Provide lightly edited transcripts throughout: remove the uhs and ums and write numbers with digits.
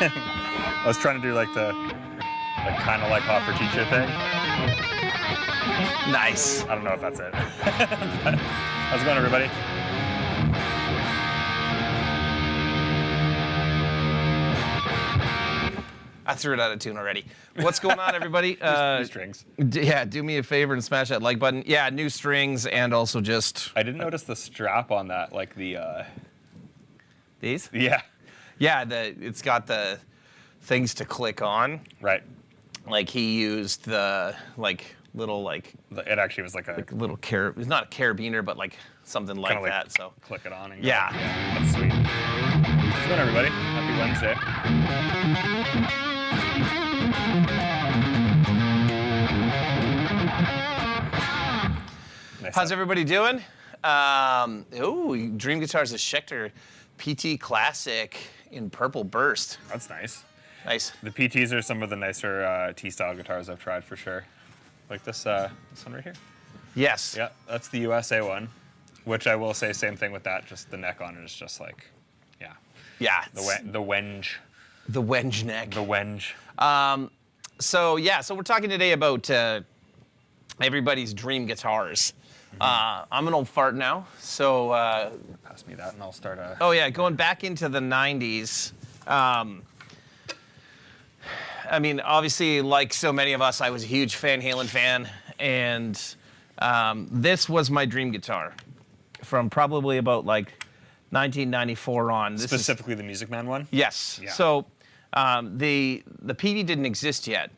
I was trying to do like the kind of like hot for teacher thing. Nice. I don't know if that's it. How's it going, everybody? I threw it out of tune already. What's going on, everybody? New strings. Yeah, do me a favor and smash that like button. Yeah, new strings and also just... I didn't notice the strap on that, like the... These? Yeah. Yeah, it's got the things to click on. Right. Like he used the little It actually was like a... little it's not a carabiner, but like something like kinda that. So click it on and yeah. That's sweet. How's it going, everybody? Happy Wednesday. Nice. How's everybody doing? Dream Guitars, a Schecter PT Classic in purple burst. That's nice. Nice. The PTs are some of the nicer T-style guitars I've tried for sure. Like this one right here. Yes. Yeah, that's the USA one, which I will say same thing with that. Just the neck on it is just like, yeah. Yeah. The wenge. The wenge neck. The wenge. So we're talking today about everybody's dream guitars. I'm an old fart now, so... Pass me that and I'll start a... Oh yeah, going back into the 90s. I mean, obviously, like so many of us, I was a huge Van Halen fan, and this was my dream guitar from probably about like 1994 on. This Specifically the Music Man one? Yes. Yeah. So the PV didn't exist yet.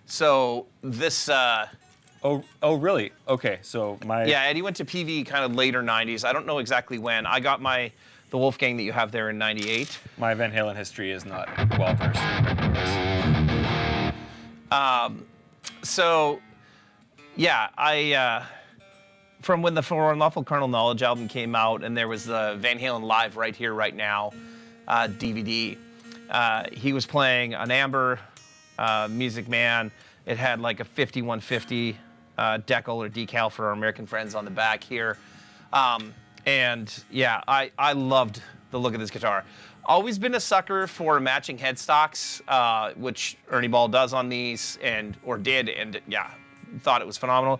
So this... Oh, really? Okay, so my... Yeah, Eddie went to PV kind of later 90s. I don't know exactly when. I got the Wolfgang that you have there in 98. My Van Halen history is not well versed. So, yeah, from when the For Unlawful Carnal Knowledge album came out, and there was the Van Halen Live Right Here, Right Now DVD, he was playing an amber Music Man. It had like a 5150 decal or decal for our American friends on the back here. And yeah, I loved the look of this guitar. Always been a sucker for matching headstocks, which Ernie Ball does on these, and yeah, thought it was phenomenal.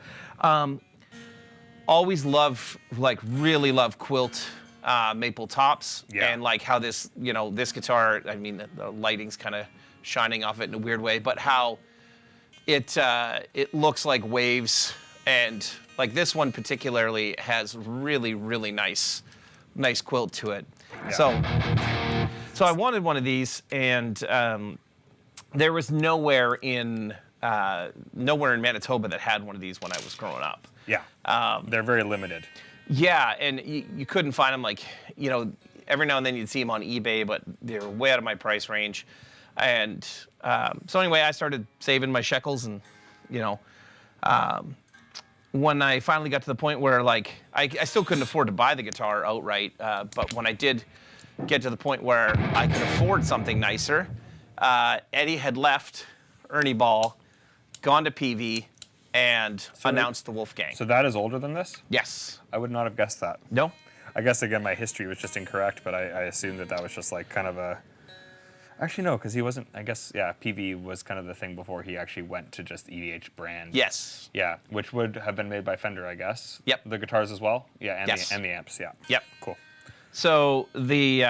Always really love quilt maple tops, yeah. And like how this guitar, I mean, the lighting's kind of shining off it in a weird way, but how it looks like waves, and like this one particularly has really, really nice quilt to it. Yeah. So I wanted one of these, and there was nowhere in Manitoba that had one of these when I was growing up. Yeah, they're very limited. Yeah, and you couldn't find them, like, every now and then you'd see them on eBay, but they're way out of my price range. And so anyway, I started saving my shekels, and when I finally got to the point where like I still couldn't afford to buy the guitar outright, but when I did get to the point where I could afford something nicer, Eddie had left Ernie Ball, gone to PV, and announced the Wolfgang. So that is older than this? Yes. I would not have guessed that. No? I guess, again, my history was just incorrect, but I assumed that was just like kind of a... Actually, no, because he wasn't, I guess, yeah, PV was kind of the thing before he actually went to just EVH brand. Yes. Yeah, which would have been made by Fender, I guess. Yep. The guitars as well? Yeah, and, yes. the amps, yeah. Yep. Cool. So the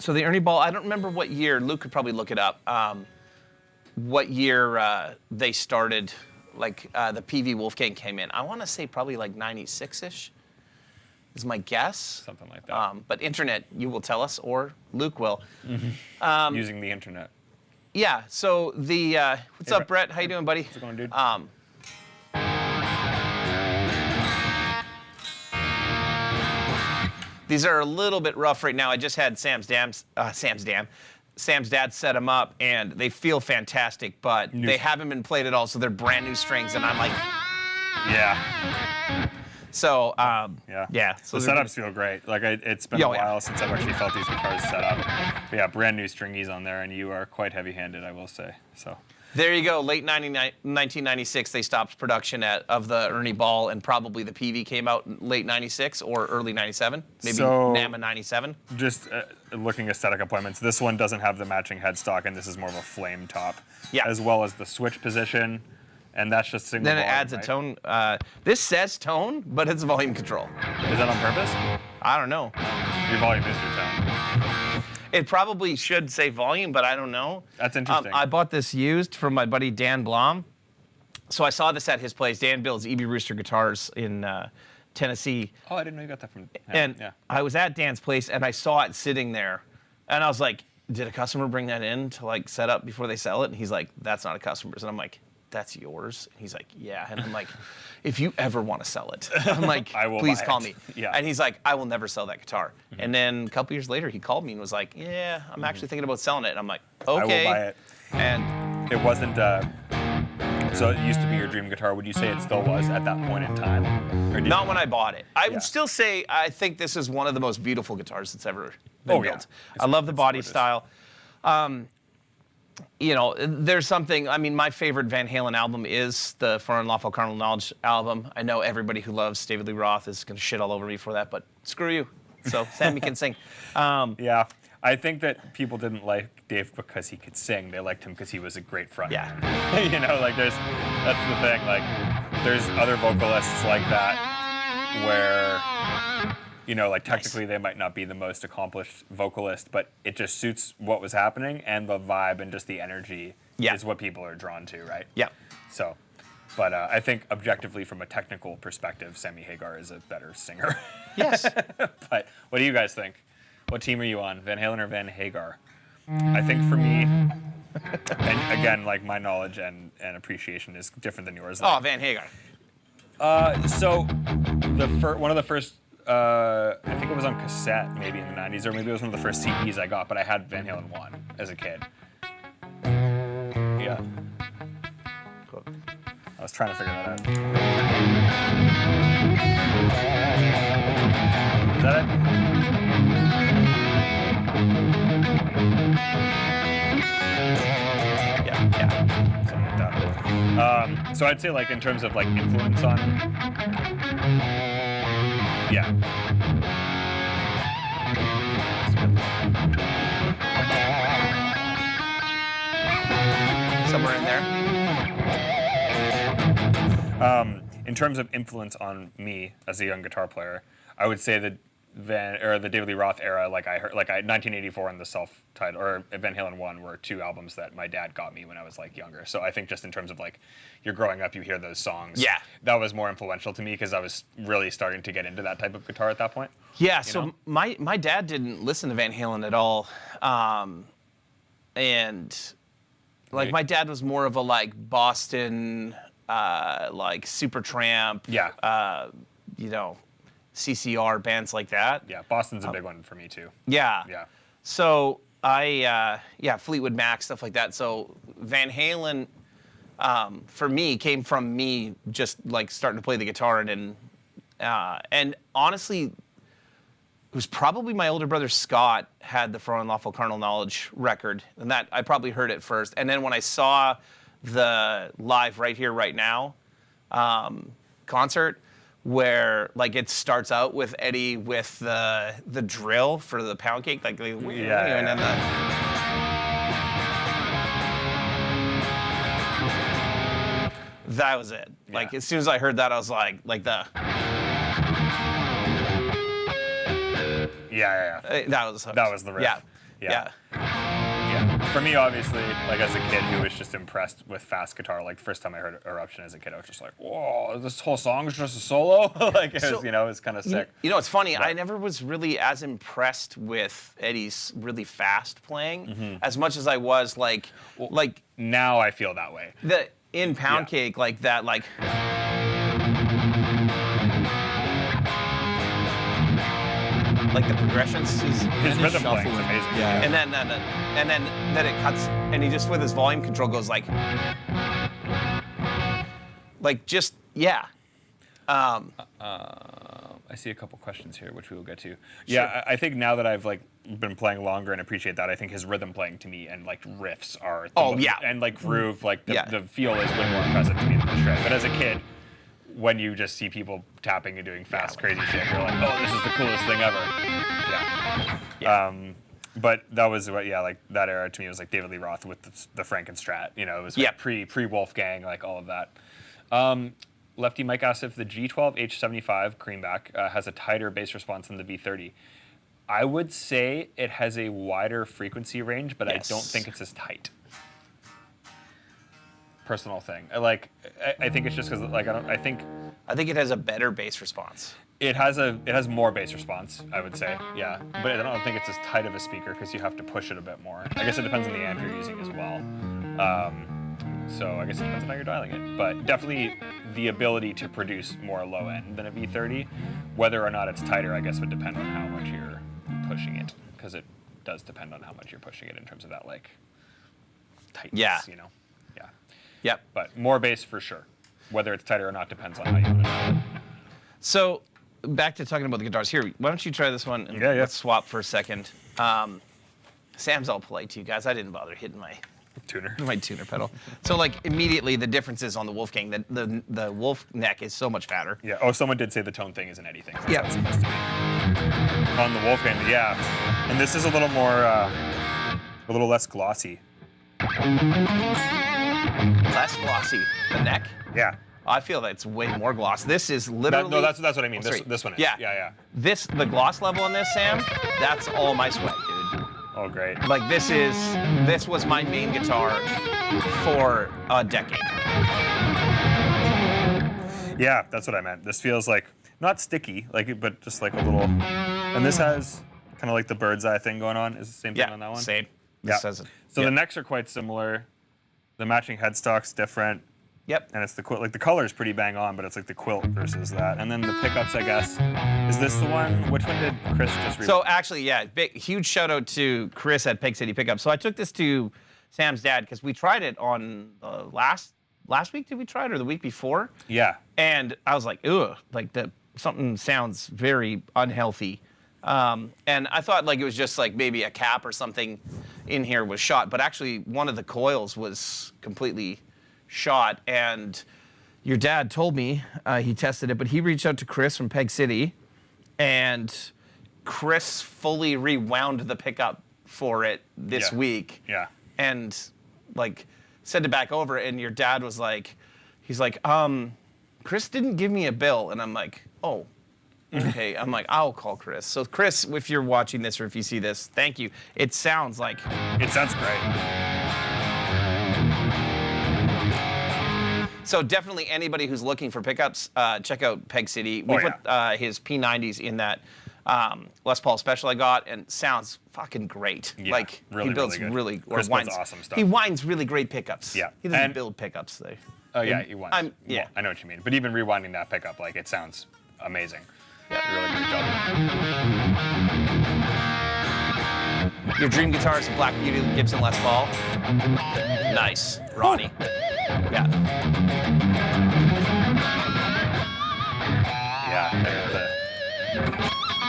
Ernie Ball, I don't remember what year, Luke could probably look it up, what year they started, like the PV Wolfgang came in. I want to say probably like 96-ish. Is my guess. Something like that. But internet, you will tell us, or Luke will. Mm-hmm. Using the internet. Yeah, so the, what's up, Brett? How you doing, buddy? How's it going, dude? These are a little bit rough right now. I just had Sam's dad set them up, and they feel fantastic, but they haven't been played at all, so they're brand new strings, and I'm like... Yeah. So, yeah. So the setups feel great. Like, it's been a while since I've actually felt these guitars set up. But yeah, brand new stringies on there, and you are quite heavy-handed, I will say. So, There you go. Late 1996, they stopped production of the Ernie Ball, and probably the PV came out in late 96 or early 97. Maybe NAMA 97. Just looking aesthetic appointments, this one doesn't have the matching headstock, and this is more of a flame top. Yeah. As well as the switch position, and that's just single Then it volume, adds a right? tone. This says tone, but it's volume control. Is that on purpose? I don't know. Your volume is your tone. It probably should say volume, but I don't know. That's interesting. I bought this used from my buddy Dan Blom. So I saw this at his place. Dan builds E.B. Rooster guitars in Tennessee. Oh, I didn't know you got that from him. And Yeah. I was at Dan's place, and I saw it sitting there. And I was like, did a customer bring that in to like set up before they sell it? And he's like, that's not a customer's. And I'm like, that's yours? And he's like, yeah. And I'm like, if you ever want to sell it, I'm like, I will please buy call it. me. Yeah. And he's like, I will never sell that guitar. And then a couple years later, he called me and was like, yeah, I'm actually thinking about selling it. And I'm like, okay. I will buy it. And It wasn't. So it used to be your dream guitar. Would you say it still was at that point in time? Or did not when I bought it. I Yeah. would still say I think this is one of the most beautiful guitars that's ever been Oh, yeah. built. I love the body gorgeous. style. You know, there's something, I mean, my favorite Van Halen album is the For Unlawful Carnal Knowledge album. I know everybody who loves David Lee Roth is going to shit all over me for that, but screw you. So Sammy can sing. Yeah. I think that people didn't like Dave because he could sing. They liked him because he was a great frontman. Yeah. You know, like that's the thing. Like, there's other vocalists like that where, you know, like technically they might not be the most accomplished vocalist, but it just suits what was happening, and the vibe and just the energy Yeah. is what people are drawn to, right? Yeah. So, but I think objectively from a technical perspective, Sammy Hagar is a better singer. Yes. But what do you guys think? What team are you on, Van Halen or Van Hagar? I think for me, and again, like my knowledge and appreciation is different than yours. Oh, Van Hagar. So one of the first, I think it was on cassette, maybe in the 90s, or maybe it was one of the first CDs I got, but I had Van Halen 1 as a kid. Yeah. I was trying to figure that out. Is that it? Yeah. Something like that. So I'd say, like, in terms of like influence on, yeah. Somewhere in there. In terms of influence on me as a young guitar player, I would say that the David Lee Roth era, like I heard, 1984 and the self-titled, or Van Halen 1 were two albums that my dad got me when I was like younger. So I think just in terms of like, you're growing up, you hear those songs. Yeah. That was more influential to me because I was really starting to get into that type of guitar at that point. Yeah, so know? my dad didn't listen to Van Halen at all. And like Right. my dad was more of a like Boston, like Supertramp, Yeah. you know, CCR bands like that. Yeah, Boston's a big one for me too. Yeah. Yeah. So Fleetwood Mac, stuff like that. So Van Halen, for me, came from me just like starting to play the guitar, and honestly, it was probably my older brother Scott had the For Unlawful Carnal Knowledge record, and that I probably heard it first. And then when I saw the Live Right Here, Right Now concert, where like it starts out with Eddie with the drill for the pound cake, like and then that was it. Like Yeah. as soon as I heard that, I was like the Yeah. that was hooked. That was the riff. Yeah. Yeah. Yeah. For me, obviously, like as a kid who was just impressed with fast guitar, like the first time I heard Eruption as a kid, I was just like, whoa, this whole song is just a solo? Like, it was, So- you know, it was kind of sick. You know, it's funny. But- I never was really as impressed with Eddie's really fast playing as much as I was like Now I feel that way. the in Pound Yeah. Cake, like that, like the progressions. His rhythm playing is amazing. Yeah. And then it cuts, and he just with his volume control goes like just yeah. I I see a couple questions here, which we will get to. Yeah, I think now that I've like been playing longer and appreciate that, I think his rhythm playing to me and like riffs are and like groove, like the feel is way more impressive to me than the shred. But as a kid, when you just see people tapping and doing fast, crazy shit, you're like, oh, this is the coolest thing ever. Yeah. But that was what, like that era to me was like David Lee Roth with the Frankenstrat. You know, it was like pre Wolfgang, like all of that. Lefty Mike asked if the G12 H75 Creamback has a tighter bass response than the V30. I would say it has a wider frequency range, but I don't think it's as tight. Personal thing. I think it's just because like I think it has a better bass response. It has more bass response, I would say. Yeah, but I don't think it's as tight of a speaker because you have to push it a bit more. I guess it depends on the amp you're using as well. So I guess it depends on how you're dialing it. But definitely the ability to produce more low end than a V30. Whether or not it's tighter, I guess would depend on how much you're pushing it, because it does depend on how much you're pushing it in terms of that like tightness, you know. Yeah. Yep. But more bass for sure. Whether it's tighter or not depends on how you want to do it. So back to talking about the guitars. Here, why don't you try this one and let's swap for a second. Sam's all polite to you guys. I didn't bother hitting my tuner pedal. So like immediately the differences on the Wolfgang, the Wolf neck is so much fatter. Yeah. Oh, someone did say the tone thing isn't anything. That's yeah. How it's supposed to be. On the Wolfgang, yeah. And this is a little more, a little less glossy. Less glossy. The neck? Yeah. I feel that it's way more gloss. This is literally. No, that's what I mean. This one is. Yeah. The gloss level on this, Sam, that's all my sweat, dude. Oh, great. Like this was my main guitar for a decade. Yeah, that's what I meant. This feels like not sticky, but just like a little. And this has kind of like the bird's eye thing going on. Is the same thing on that one? Same. Yeah. So the necks are quite similar. The matching headstock's different. Yep. And it's the quilt. Like the color is pretty bang on, but it's like the quilt versus that. And then the pickups, I guess. Is this the one? Which one did Chris just read? So actually, huge shout out to Chris at Peg City Pickups. So I took this to Sam's dad because we tried it on last week. Did we try it or the week before? Yeah. And I was like, ugh, like something sounds very unhealthy. And I thought like it was just like maybe a cap or something in here was shot, but actually one of the coils was completely shot. And your dad told me he tested it, but he reached out to Chris from Peg City, and Chris fully rewound the pickup for it this week. Yeah. And like sent it back over, and your dad was like, he's like, Chris didn't give me a bill, and I'm like, oh. Okay, I'm like, I'll call Chris. So Chris, if you're watching this or if you see this, thank you. It sounds like. It sounds great. So definitely anybody who's looking for pickups, check out Peg City. We put his P90s in that Les Paul Special I got, and sounds fucking great. Yeah, like really, he builds really good. Chris winds builds awesome stuff. He winds really great pickups. Yeah. He doesn't build pickups though. Oh yeah, he winds. Yeah. Well, I know what you mean. But even rewinding that pickup, like it sounds amazing. Yeah. Really great job. Your dream guitar is a Black Beauty Gibson Les Paul. Nice, Ronnie. Yeah.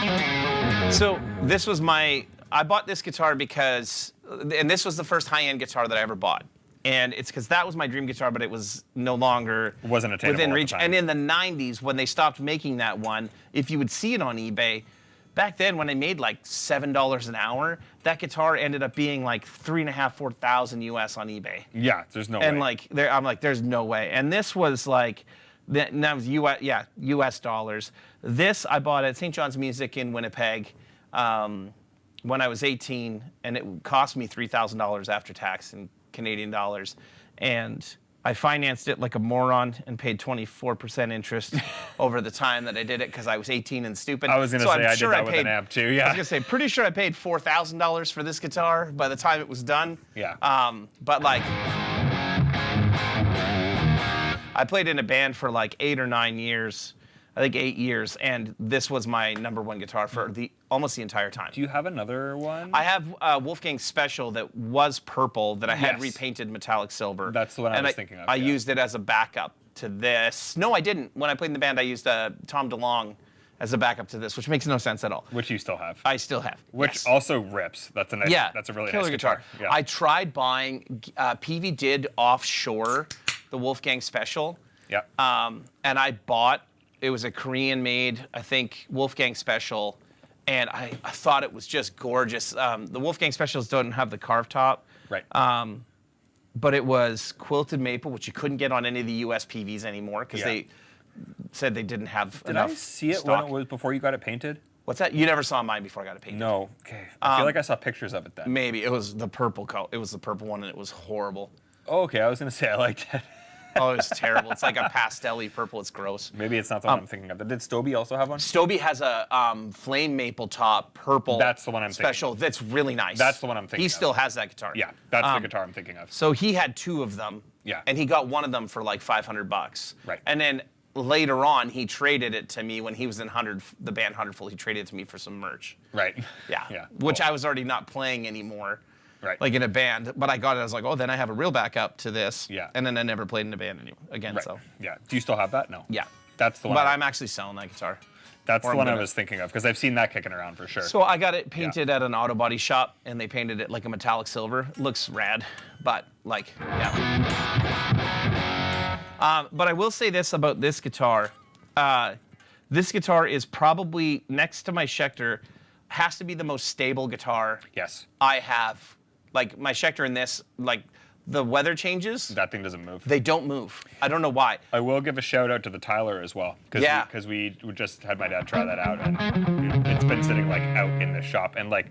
Yeah. So this was I bought this guitar because, and this was the first high-end guitar that I ever bought. And it's because that was my dream guitar, but it was no longer wasn't attainable within reach. At the time. And in the 90s, when they stopped making that one, if you would see it on eBay, back then when I made like $7 an hour, that guitar ended up being like $3,500, $4,000 US on eBay. Yeah, there's no way. And like, I'm like, there's no way. And this was like, that was US dollars. This I bought at St. John's Music in Winnipeg when I was 18, and it cost me $3,000 after tax in Canadian dollars. And I financed it like a moron and paid 24% interest over the time that I did it because I was 18 and stupid. I was going to say, I did that with an amp too, yeah. I was going to say, pretty sure I paid $4,000 for this guitar by the time it was done. Yeah. But like, I played in a band for like 8 or 9 years, I think 8 years, and this was my #1 guitar for almost the entire time. Do you have another one? I have Wolfgang Special that was purple that I had repainted metallic silver. That's the one I was thinking of. I used it as a backup to this. No, I didn't. When I played in the band, I used Tom DeLonge as a backup to this, which makes no sense at all. Which you still have. I still have. Which yes. also rips. That's a nice. Yeah, That's a really killer nice guitar. Yeah. I tried buying. Peavey did offshore the Wolfgang Special. Yeah. And I bought. It was a Korean-made, I think, Wolfgang Special, and I thought it was just gorgeous. The Wolfgang Specials don't have the carved top. Right. But it was quilted maple, which you couldn't get on any of the US PVs anymore because they said they didn't have enough. Did I see it stock. when it was before you got it painted? What's that? You never saw mine before I got it painted. No. Okay. I feel like I saw pictures of it then. Maybe it was the purple coat. It was the purple one, and it was horrible. Oh, okay. I was gonna say I liked it. Oh, it was terrible. It's like a pastel-y purple. It's gross. Maybe it's not the one I'm thinking of. Did Stobie also have one? Stobie has a flame maple top, purple. That's the one I'm thinking special. of. That's really nice. That's the one I'm thinking He of. still has that guitar. Yeah, that's the guitar I'm thinking of. So he had 2 of them. Yeah. And he got one of them for like $500. Right. And then later on, he traded it to me when he was in the band 100 He traded it to me for some merch. Right. Yeah. Yeah. Which cool. I was already not playing anymore. Right. Like in a band, but I got it. I was like, oh, then I have a real backup to this. Yeah. And then I never played in a band again. Right. So Yeah. Do you still have that? No. yeah. That's the one. But I'm actually selling that guitar. That's or the I'm one I gonna- was thinking of because I've seen that kicking around for sure. So I got it painted at an auto body shop, and they painted it like a metallic silver. Looks rad, but like, yeah. But I will say this about this guitar. This guitar is probably, next to my Schecter, has to be the most stable guitar Yes. I have. Like, my Schecter and this, like, the weather changes, That thing doesn't move. they don't move. I don't know why. I will give a shout out to the Tyler as well. Yeah. Because we just had my dad try that out, and it's been sitting like out in the shop, and like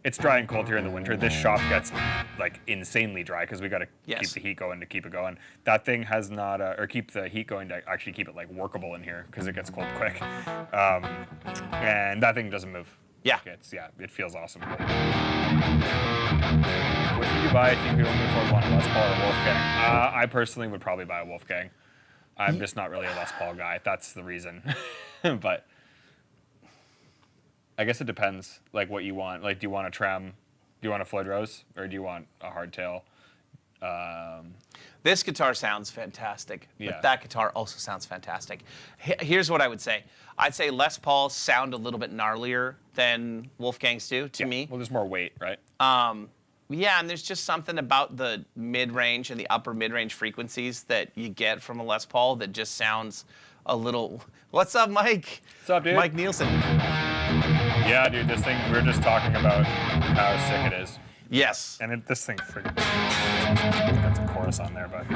it's dry and cold here in the winter. This shop gets like insanely dry because we got to Yes. keep the heat going to keep it going. That thing has not, or keep the heat going to actually keep it like workable in here because it gets cold quick. And that thing doesn't move. Yeah. It feels awesome. What would you buy if you could only afford one, Les Paul or Wolfgang? I personally would probably buy a Wolfgang. I'm just not really a Les Paul guy. That's the reason. But I guess it depends, like what you want. Like, do you want a trem? Do you want a Floyd Rose, or do you want a hardtail? This guitar sounds fantastic, Yeah. but that guitar also sounds fantastic. Here's what I would say. I'd say Les Pauls sound a little bit gnarlier than Wolfgangs do to me. Well, there's more weight, right? Yeah, and there's just something about the mid-range and the upper mid-range frequencies that you get from a Les Paul that just sounds a little... What's up, Mike? What's up, dude? Mike Nielsen. Yeah, dude, this thing, we were just talking about how sick it is. Yes. And this thing freaking got some chorus on there, but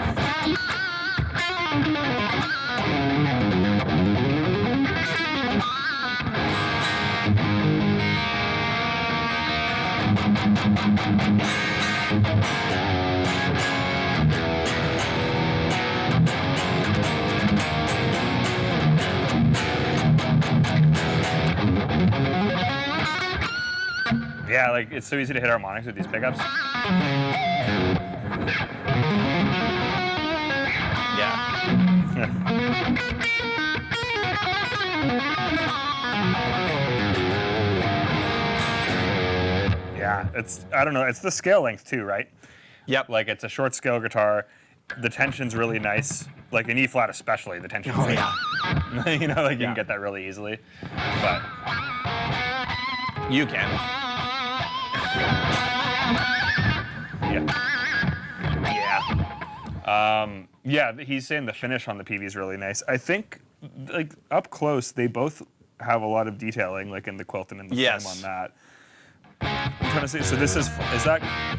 yeah, like it's so easy to hit harmonics with these pickups. Yeah. Yeah, I don't know, it's the scale length too, right? Yep. Like it's a short scale guitar. The tension's really nice. Like in E flat especially, the tension's Oh, like, yeah. you know, like you Yeah. can get that really easily. But You can. yeah. Yeah, he's saying the finish on the PV is really nice. I think, like up close, they both have a lot of detailing, like in the quilt and in the Yes. frame on that. I'm trying to see. So this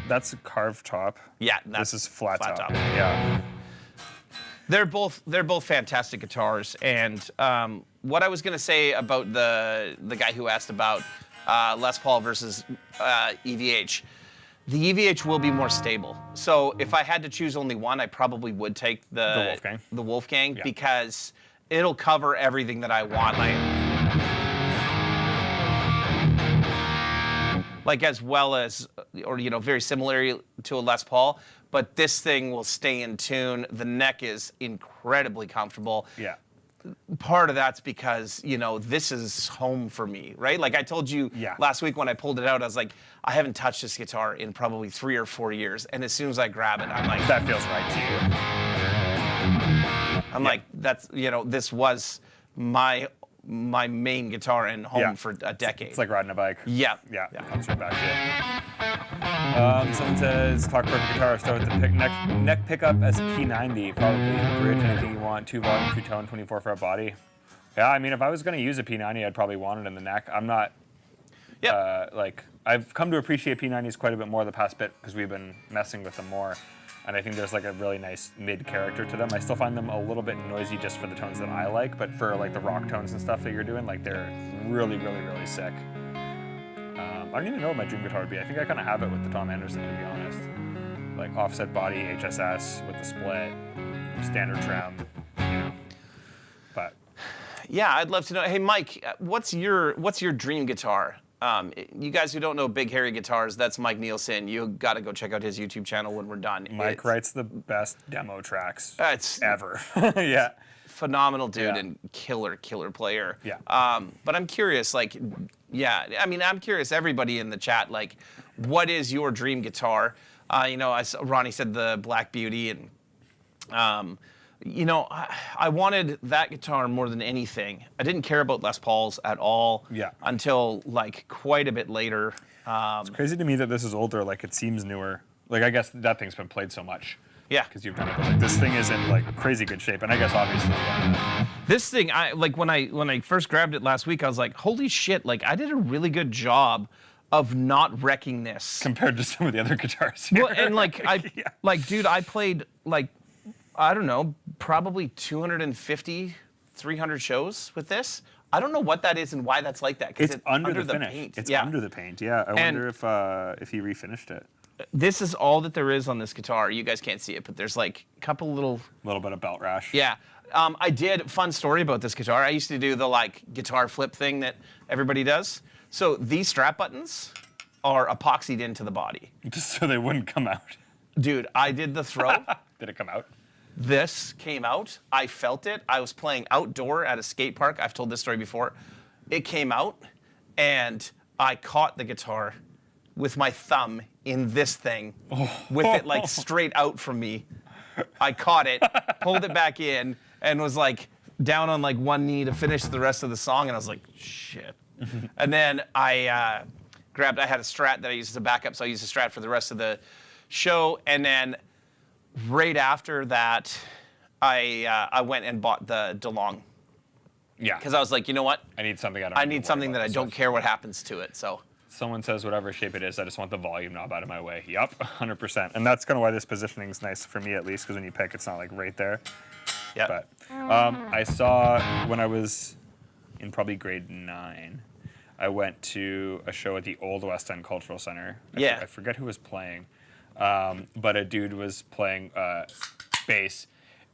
that's a carved top. Yeah, This is flat top. top. Yeah. They're both fantastic guitars, and what I was gonna say about the guy who asked about Les Paul versus EVH, the EVH will be more stable. So if I had to choose only one, I probably would take the Wolfgang Yeah. because it'll cover everything that I want. Like as well as, or very similar to a Les Paul, but this thing will stay in tune. The neck is incredibly comfortable. Yeah. Part of that's because, this is home for me, right? Like I told you last week when I pulled it out, I was like, I haven't touched this guitar in probably 3 or 4 years. And as soon as I grab it, I'm like, That feels right to you. I'm like, that's, this was my my main guitar and home for a decade. It's like riding a bike. Yeah. Yeah, it comes right back to it. Someone says, talk perfect guitar, start with the neck pickup as P90, probably the bridge, anything you want, 2 volume, 2 tone, 24 fret body. Yeah, I mean, if I was going to use a P90, I'd probably want it in the neck. I'm not, I've come to appreciate P90s quite a bit more the past bit because we've been messing with them more. And I think there's like a really nice mid character to them. I still find them a little bit noisy just for the tones that I like, but for like the rock tones and stuff that you're doing, like they're really, really, really sick. I don't even know what my dream guitar would be. I think I kind of have it with the Tom Anderson, to be honest. Like offset body, HSS with the split, standard trim, you know. But yeah, I'd love to know. Hey, Mike, what's your dream guitar? You guys who don't know Big Hairy Guitars, that's Mike Nielsen. You got to go check out his YouTube channel when we're done. Mike writes the best demo tracks it's ever. Yeah. Phenomenal dude and killer player. Yeah. But I'm curious, like, yeah, I mean, I'm curious, everybody in the chat, like, what is your dream guitar? You know, Ronnie said the Black Beauty, and you know, I wanted that guitar more than anything. I didn't care about Les Pauls at all until like quite a bit later. It's crazy to me that this is older. Like it seems newer. Like I guess that thing's been played so much. Yeah. Because you've done it. But like, this thing is in like crazy good shape, and I guess obviously. This thing, I like when I first grabbed it last week, I was like, holy shit! Like I did a really good job of not wrecking this compared to some of the other guitars here. Well, and like like dude, I played like, I don't know, probably 250, 300 shows with this. I don't know what that is and why that's like that. It's under the finish. Paint. It's under the paint. Yeah, I wonder if he refinished it. This is all that there is on this guitar. You guys can't see it, but there's like a couple little bit of belt rash. Yeah. I did, fun story about this guitar. I used to do the like guitar flip thing that everybody does. So these strap buttons are epoxied into the body. Just so they wouldn't come out. Dude, I did the throw. Did it come out? This came out. I felt it. I was playing outdoor at a skate park. I've told this story before. It came out, and I caught the guitar with my thumb in this thing, with it like straight out from me. I caught it, pulled it back in, and was like down on like one knee to finish the rest of the song, and I was like, shit. And then I had a Strat that I used as a backup, so I used a Strat for the rest of the show, and then right after that, I went and bought the DeLong. Yeah. Because I was like, you know what? I need something I need something that I don't care what happens to it. So. Someone says whatever shape it is, I just want the volume knob out of my way. Yup, 100%. And that's kind of why this positioning is nice for me, at least, because when you pick, it's not like right there. Yeah. But I saw when I was in probably grade 9, I went to a show at the Old West End Cultural Center. I forget who was playing, but a dude was playing bass,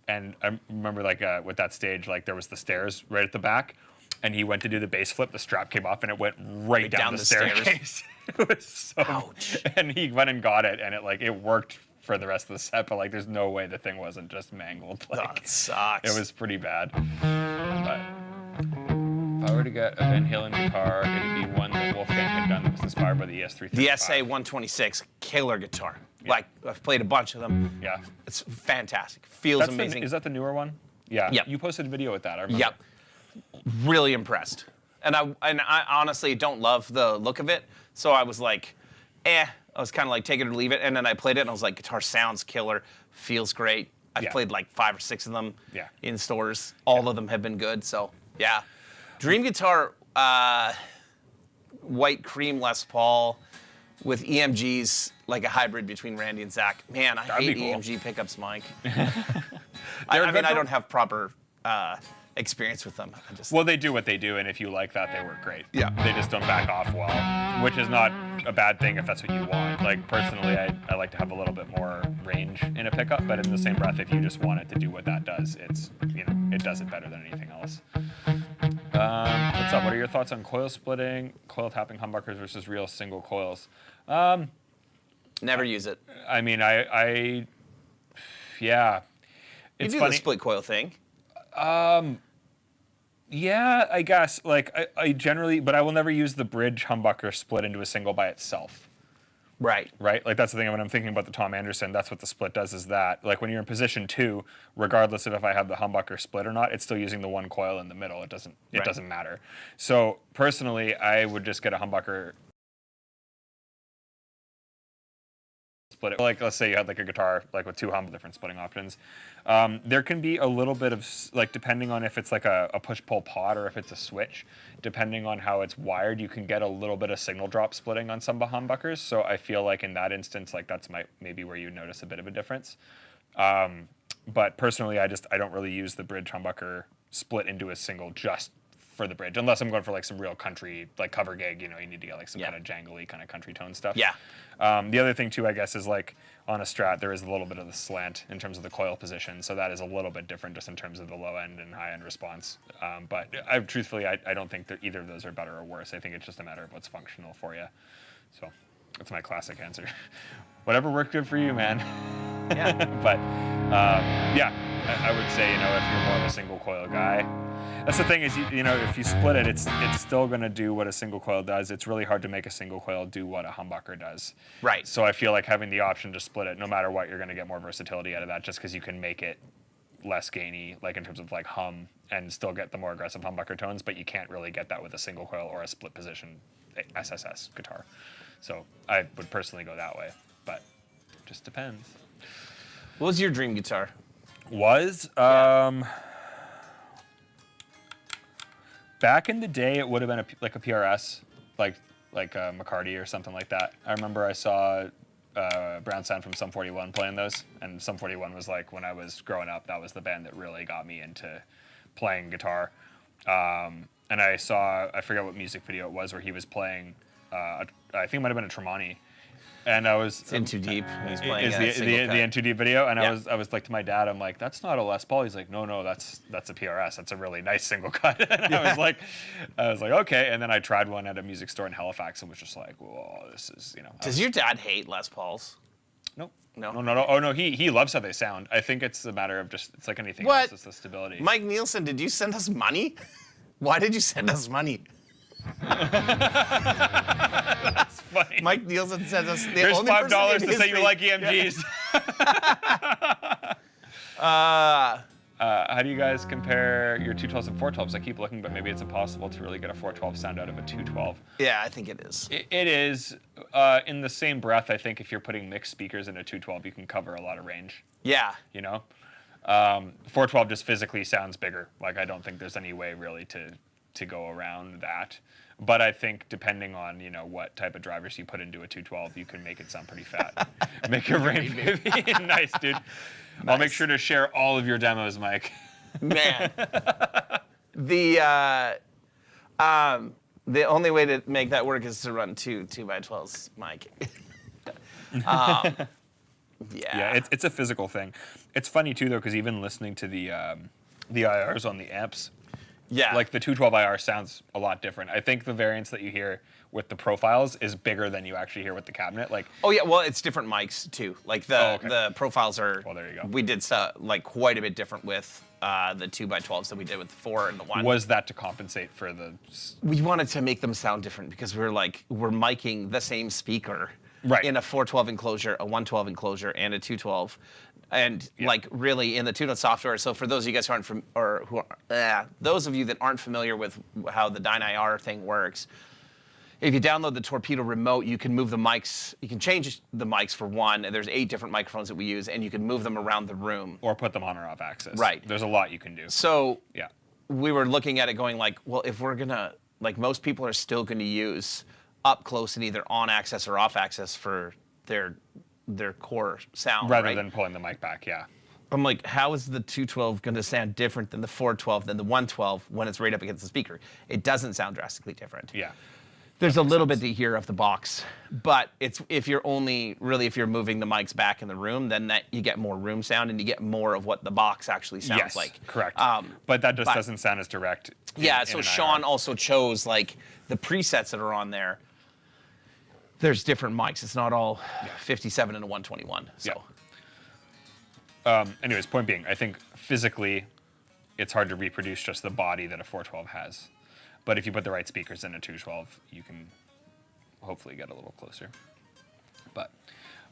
and I remember like with that stage, like there was the stairs right at the back. And he went to do the bass flip, the strap came off, and it went right down the staircase. It was so... Ouch. And he went and got it, and it worked for the rest of the set, but like there's no way the thing wasn't just mangled. Like, that sucks. It was pretty bad. But if I were to get a Van Halen guitar, it would be one that Wolfgang had done that was inspired by the ES335. The SA-126, killer guitar. Yeah. Like, I've played a bunch of them. Yeah. It's fantastic. Feels amazing. Is that the newer one? Yeah. Yep. You posted a video with that, I remember. Yep. Really impressed. And I honestly don't love the look of it, so I was like, I was kind of like take it or leave it, and then I played it and I was like, guitar sounds killer, feels great. I've played like 5 or 6 of them in stores. All of them have been good, so yeah. Dream guitar, white cream Les Paul with EMGs, like a hybrid between Randy and Zach. Man, I hate EMG pickups, Mike. I mean, I don't have proper experience with them. Well, they do what they do, and if you like that, they work great. Yeah. They just don't back off well, which is not a bad thing if that's what you want. Like, personally, I like to have a little bit more range in a pickup, but in the same breath, if you just want it to do what that does, it's, it does it better than anything else. What's up? What are your thoughts on coil splitting, coil tapping humbuckers versus real single coils? Never use it. I mean, yeah. It's funny. The split coil thing. Yeah, I guess. Like, I generally, but I will never use the bridge humbucker split into a single by itself. Right. Right? Like that's the thing when I'm thinking about the Tom Anderson, that's what the split does is that. Like when you're in position 2, regardless of if I have the humbucker split or not, it's still using the one coil in the middle. It doesn't matter. So personally, I would just get a humbucker split it. Like let's say you had like a guitar like with 2 different splitting options. There can be a little bit of like depending on if it's like a push-pull pod or if it's a switch, depending on how it's wired, you can get a little bit of signal drop splitting on some humbuckers. So I feel like in that instance, like that's maybe where you notice a bit of a difference. But personally, I don't really use the bridge humbucker split into a single just for the bridge, unless I'm going for like some real country, like cover gig, you need to get like some kind of jangly kind of country tone stuff. Yeah. The other thing too, I guess, is like on a Strat, there is a little bit of the slant in terms of the coil position, so that is a little bit different just in terms of the low end and high end response. But truthfully, I don't think that either of those are better or worse. I think it's just a matter of what's functional for you. So that's my classic answer. Whatever worked good for you, man. Yeah. But yeah, I would say, if you're more of a single coil guy, that's the thing is, if you split it, it's still going to do what a single coil does. It's really hard to make a single coil do what a humbucker does. Right. So I feel like having the option to split it, no matter what, you're going to get more versatility out of that just because you can make it less gainy, like in terms of like hum, and still get the more aggressive humbucker tones, but you can't really get that with a single coil or a split position SSS guitar. So I would personally go that way, but it just depends. What was your dream guitar? Back in the day, it would have been like a PRS, like a McCarty or something like that. I remember I saw Brown Sound from Sum 41 playing those, and Sum 41 was like, when I was growing up, that was the band that really got me into playing guitar. And I forget what music video it was, where he was playing, I think it might have been a Tremonti. And I was It's In Too Deep. He's playing is the In Too Deep video, and I was like to my dad, I'm like, that's not a Les Paul. He's like, no, that's a PRS. That's a really nice single cut. And I was like, okay. And then I tried one at a music store in Halifax and was just like, whoa, this is Does your dad hate Les Pauls? Nope. No. No. Oh no, he loves how they sound. I think it's a matter of just it's like anything else. It's the stability. Mike Nielsen, did you send us money? Why did you send us money? That's funny. Mike Nielsen sent us the Here's only $5 to say you like EMGs. How do you guys compare your 212s and 412s? I keep looking, but maybe it's impossible to really get a 412 sound out of a 212. Yeah, I think it is. It is. In the same breath, I think if you're putting mixed speakers in a 212, you can cover a lot of range. Yeah. 412 just physically sounds bigger. Like I don't think there's any way really to go around that. But I think depending on, what type of drivers you put into a 212, you can make it sound pretty fat. Make your range maybe nice, dude. Nice. I'll make sure to share all of your demos, Mike. Man. The only way to make that work is to run two 2x12s, Mike. Yeah. Yeah, it's a physical thing. It's funny too though, because even listening to the IRs on the amps, yeah, like the 212 IR sounds a lot different. I think the variance that you hear with the profiles is bigger than you actually hear with the cabinet. Like, oh yeah, well it's different mics too. Like the profiles are. Well, there you go. We did like quite a bit different with the 2x12s than we did with the 4 and the 1. Was that to compensate for the? We wanted to make them sound different because we're miking the same speaker. Right. In a 412 enclosure, a 112 enclosure, and a 212, and like really in the tune-up software. So for those of you guys who aren't those of you that aren't familiar with how the Dyne-IR thing works, if you download the Torpedo remote, you can move the mics. You can change the mics for one. And there's 8 different microphones that we use, and you can move them around the room or put them on or off axis. Right. There's a lot you can do. So yeah, we were looking at it, going like, well, if we're gonna most people are still going to use up close and either on axis or off axis for their core sound, rather than pulling the mic back. Yeah. I'm like, how is the 212 going to sound different than the 412 than the 112 when it's right up against the speaker? It doesn't sound drastically different. Yeah. There's a little bit to hear off the box, but it's if you're moving the mics back in the room, then that you get more room sound and you get more of what the box actually sounds like. Correct. But that just doesn't sound as direct. So Sean also chose the presets that are on there. There's different mics. It's not all 57 and a 121. So. Yeah. Anyways, point being, I think physically, it's hard to reproduce just the body that a 412 has. But if you put the right speakers in a 212, you can hopefully get a little closer. But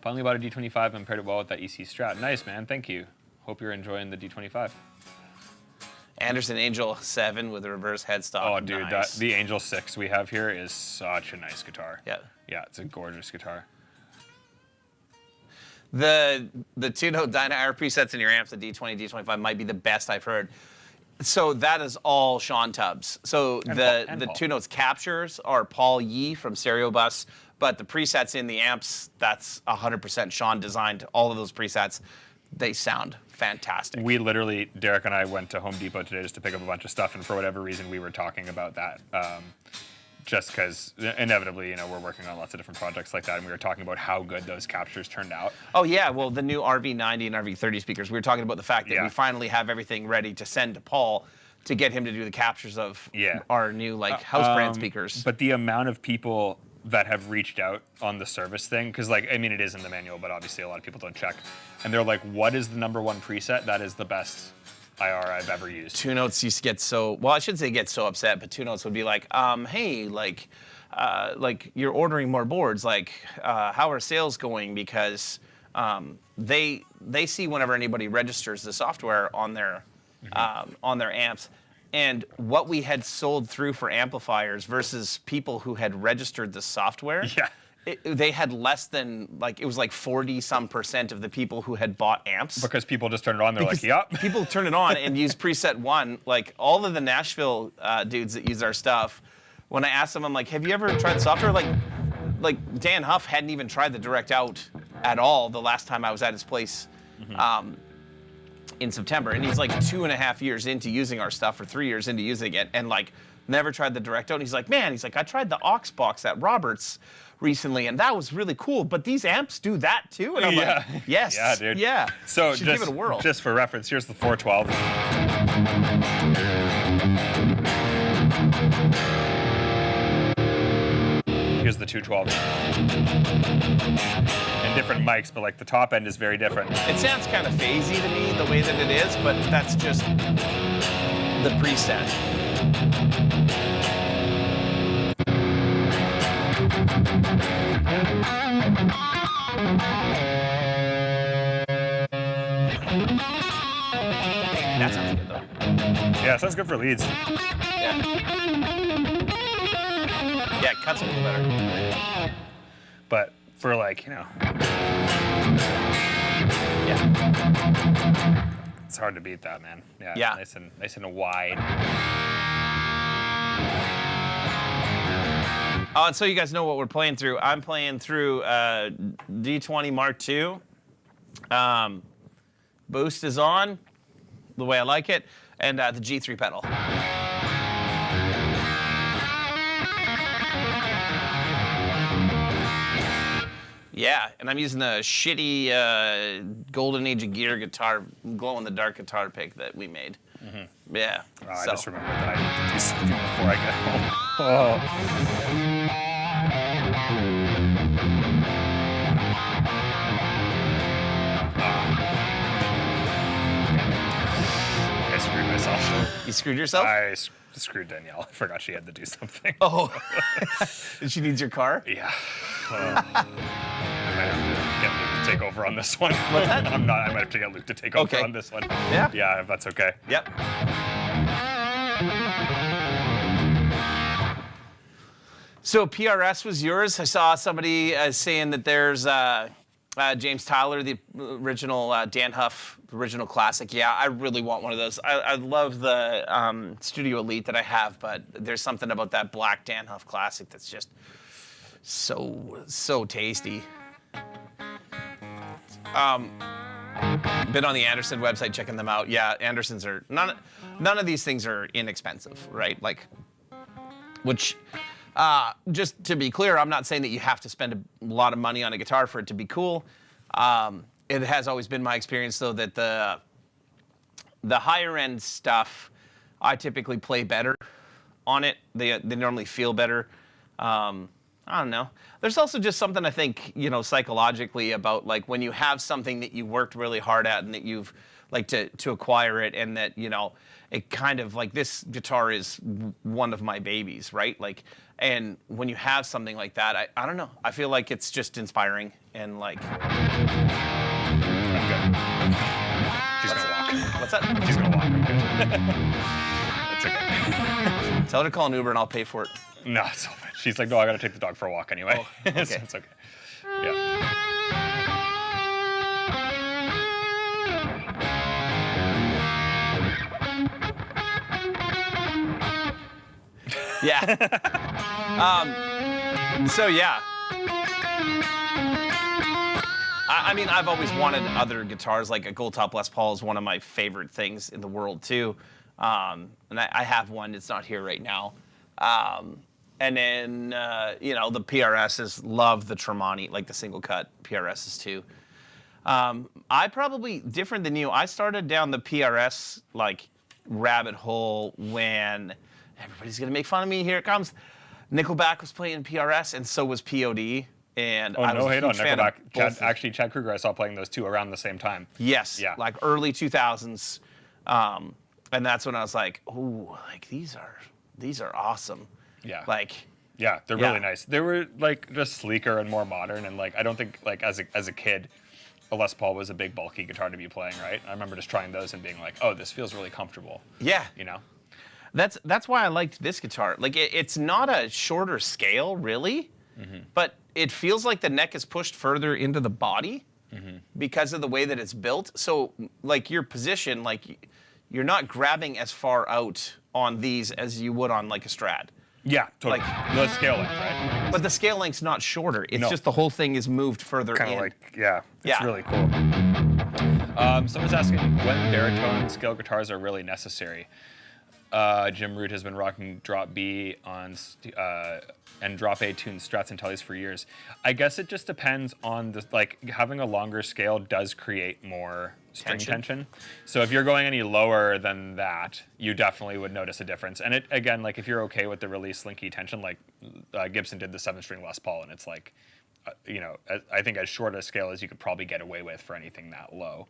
finally bought a D25 and paired it well with that EC Strat. Nice, man. Thank you. Hope you're enjoying the D25. Anderson Angel 7 with a reverse headstock. Oh, dude, nice. the Angel 6 we have here is such a nice guitar. Yeah. Yeah, it's a gorgeous guitar. The two-note Dyna-Air presets in your amps, the D20, D25, might be the best I've heard. So that is all Sean Tubbs. So the Paul. two notes captures are Paul Yee from Stereo Bus, but the presets in the amps, that's 100% Sean designed. All of those presets, they sound fantastic. We literally, Derek and I went to Home Depot today just to pick up a bunch of stuff, and for whatever reason, we were talking about that. Just because inevitably, we're working on lots of different projects like that, and we were talking about how good those captures turned out. Oh yeah, well the new RV90 and RV30 speakers, we were talking about the fact that we Yeah. finally have everything ready to send to Paul to get him to do the captures of our new house brand speakers. But the amount of people that have reached out on the service thing, because it is in the manual, but obviously a lot of people don't check, and they're like, what is the #1 preset that is the best IR I've ever used? Two Notes used to get I shouldn't say get so upset, but Two Notes would be like, hey, you're ordering more boards, how are sales going? Because they see whenever anybody registers the software on their amps, and what we had sold through for amplifiers versus people who had registered the software. Yeah. They had less than, it was 40% of the people who had bought amps. Because people just turn it on, they're like, yep. People turn it on and use preset 1. All of the Nashville dudes that use our stuff, when I asked them, I'm like, have you ever tried the software? Dan Huff hadn't even tried the direct out at all the last time I was at his place in September. And he's 2.5 years into using our stuff, or 3 years into using it, and never tried the direct out. And he's like, man, I tried the aux box at Roberts recently, and that was really cool, but these amps do that too? And I'm like, yes. Yeah, dude. Yeah. So give it a whirl. Just for reference, here's the 412. Here's the 212. And different mics, but the top end is very different. It sounds kind of phasey to me, the way that it is, but that's just the preset. That sounds good, though. Yeah, sounds good for leads. Yeah. Yeah, it cuts a little better. But for Yeah. it's hard to beat that, man. Yeah. Yeah. Nice and wide. Oh, and so you guys know what we're playing through. I'm playing through D20 Mark II. Boost is on, the way I like it, and the G3 pedal. Yeah, and I'm using the shitty Golden Age of Gear guitar, glow-in-the-dark guitar pick that we made. Mm-hmm. Yeah. Oh, I just remembered that I need to do something before I get home. Oh. I screwed myself. You screwed yourself? I screwed Danielle. I forgot she had to do something. Oh. She needs your car? Yeah. I might have to get Luke to take over on this one. What's that? I might have to get Luke to take over Okay. on this one. Yeah? Yeah, if that's okay. Yep. So PRS was yours. I saw somebody saying that there's James Tyler, the original Dan Huff, original classic. Yeah, I really want one of those. I love the Studio Elite that I have, but there's something about that black Dan Huff classic that's just so tasty. Been on the Anderson website checking them out. Yeah, Andersons are none of these things are inexpensive, right? Which just to be clear, I'm not saying that you have to spend a lot of money on a guitar for it to be cool. It has always been my experience, though, that the higher end stuff, I typically play better on it. They normally feel better. I don't know. There's also just something I think, psychologically about when you have something that you worked really hard at and that you've like to acquire it, and that, you know, it kind of like this guitar is one of my babies, right? Like, and when you have something like that, I don't know, I feel like it's just inspiring and like. I'm good. She's gonna walk. What's that? She's gonna walk. I'm good. It's okay. Tell her to call an Uber and I'll pay for it. No, it's all fine. She's like, no, I gotta take the dog for a walk anyway. Oh, okay. So it's okay. Yeah. Yeah. So yeah. I mean, I've always wanted other guitars. Like a gold top Les Paul is one of my favorite things in the world too. And I have one. It's not here right now. And then, you know, the PRSs, love the Tremonti, like the single cut PRSs too. I probably, different than you, I started down the PRS like rabbit hole when everybody's gonna make fun of me. Here it comes. Nickelback was playing PRS, and so was POD. And Oh, I was no a hate on huge fan of Nickelback. both. Chad Kruger, I saw playing those two around the same time. Yes, Yeah. like early 2000s. And that's when I was like, ooh, like these are awesome. Yeah. Like, Yeah, they're Yeah. really nice. They were like just sleeker and more modern, and like I don't think like as a kid, a Les Paul was a big bulky guitar to be playing, right? I remember just trying those and being like, oh, this feels really comfortable. yeah. You know? That's why I liked this guitar. Like it's not a shorter scale, really, but it feels like the neck is pushed further into the body because of the way that it's built. So like your position, like you're not grabbing as far out on these as you would on like a Strat. Yeah, totally. Like- The scale length, right? But the scale length's not shorter. It's No. just the whole thing is moved further Kind in. of like, yeah, it's Yeah. really cool. Someone's asking when baritone scale guitars are really necessary. Jim Root has been rocking drop B on and drop A tuned Strats and Tellys for years. I guess it just depends on the, like, having a longer scale does create more string tension. So if you're going any lower than that, you definitely would notice a difference. And it, again, like if you're okay with the really slinky tension, like Gibson did the 7-string Les Paul, and it's like, you know, I think as short a scale as you could probably get away with for anything that low.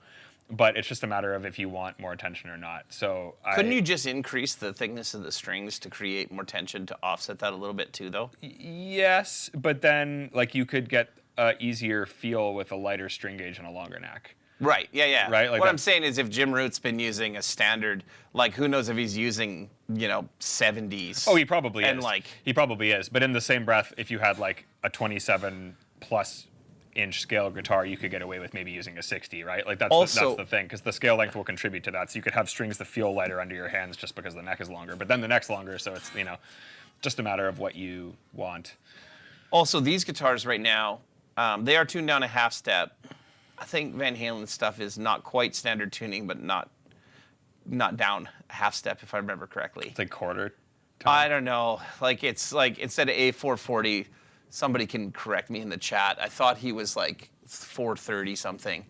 But it's just a matter of if you want more tension or not. So Couldn't you just increase the thickness of the strings to create more tension to offset that a little bit too, though? Yes, but then like you could get easier feel with a lighter string gauge and a longer neck. Right. Yeah. Yeah. Right, like what that- I'm saying is, if Jim Root's been using a standard, like who knows if he's using, you know, 70s. Oh, he probably and is. like He probably is. But in the same breath, if you had like a 27 plus inch scale guitar, you could get away with maybe using a 60, right? Like that's Also- the thing, because the scale length will contribute to that. So you could have strings that feel lighter under your hands just because the neck is longer. But then the neck's longer, so it's, you know, just a matter of what you want. Also, these guitars right now, they are tuned down a half step. I think Van Halen's stuff is not quite standard tuning, but not down a half step, if I remember correctly. It's like quarter. I don't know. Like it's like instead of A440, somebody can correct me in the chat. I thought he was like 430 something.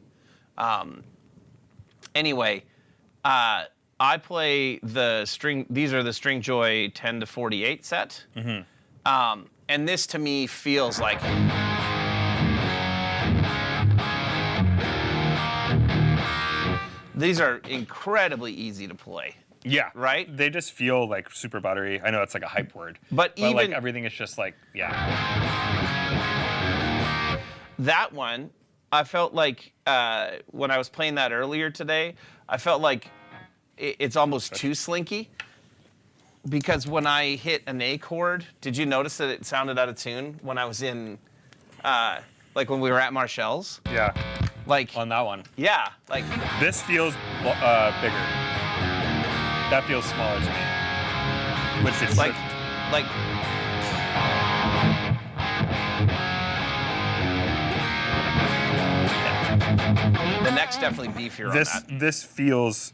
Anyway, I play the string. These are the String Joy 10 to 48 set. And this to me feels like. These are incredibly easy to play. Yeah. Right? They just feel like super buttery. I know it's like a hype word. But like even- everything is just like, yeah. That one, I felt like when I was playing that earlier today, I felt like it's almost too slinky. Because when I hit an A chord, did you notice that it sounded out of tune when I was in, like when we were at Marshall's? Yeah. Like, On that one. yeah, like, This feels bigger. That feels smaller to me. Which is like, like. The neck's definitely beefier on that. this feels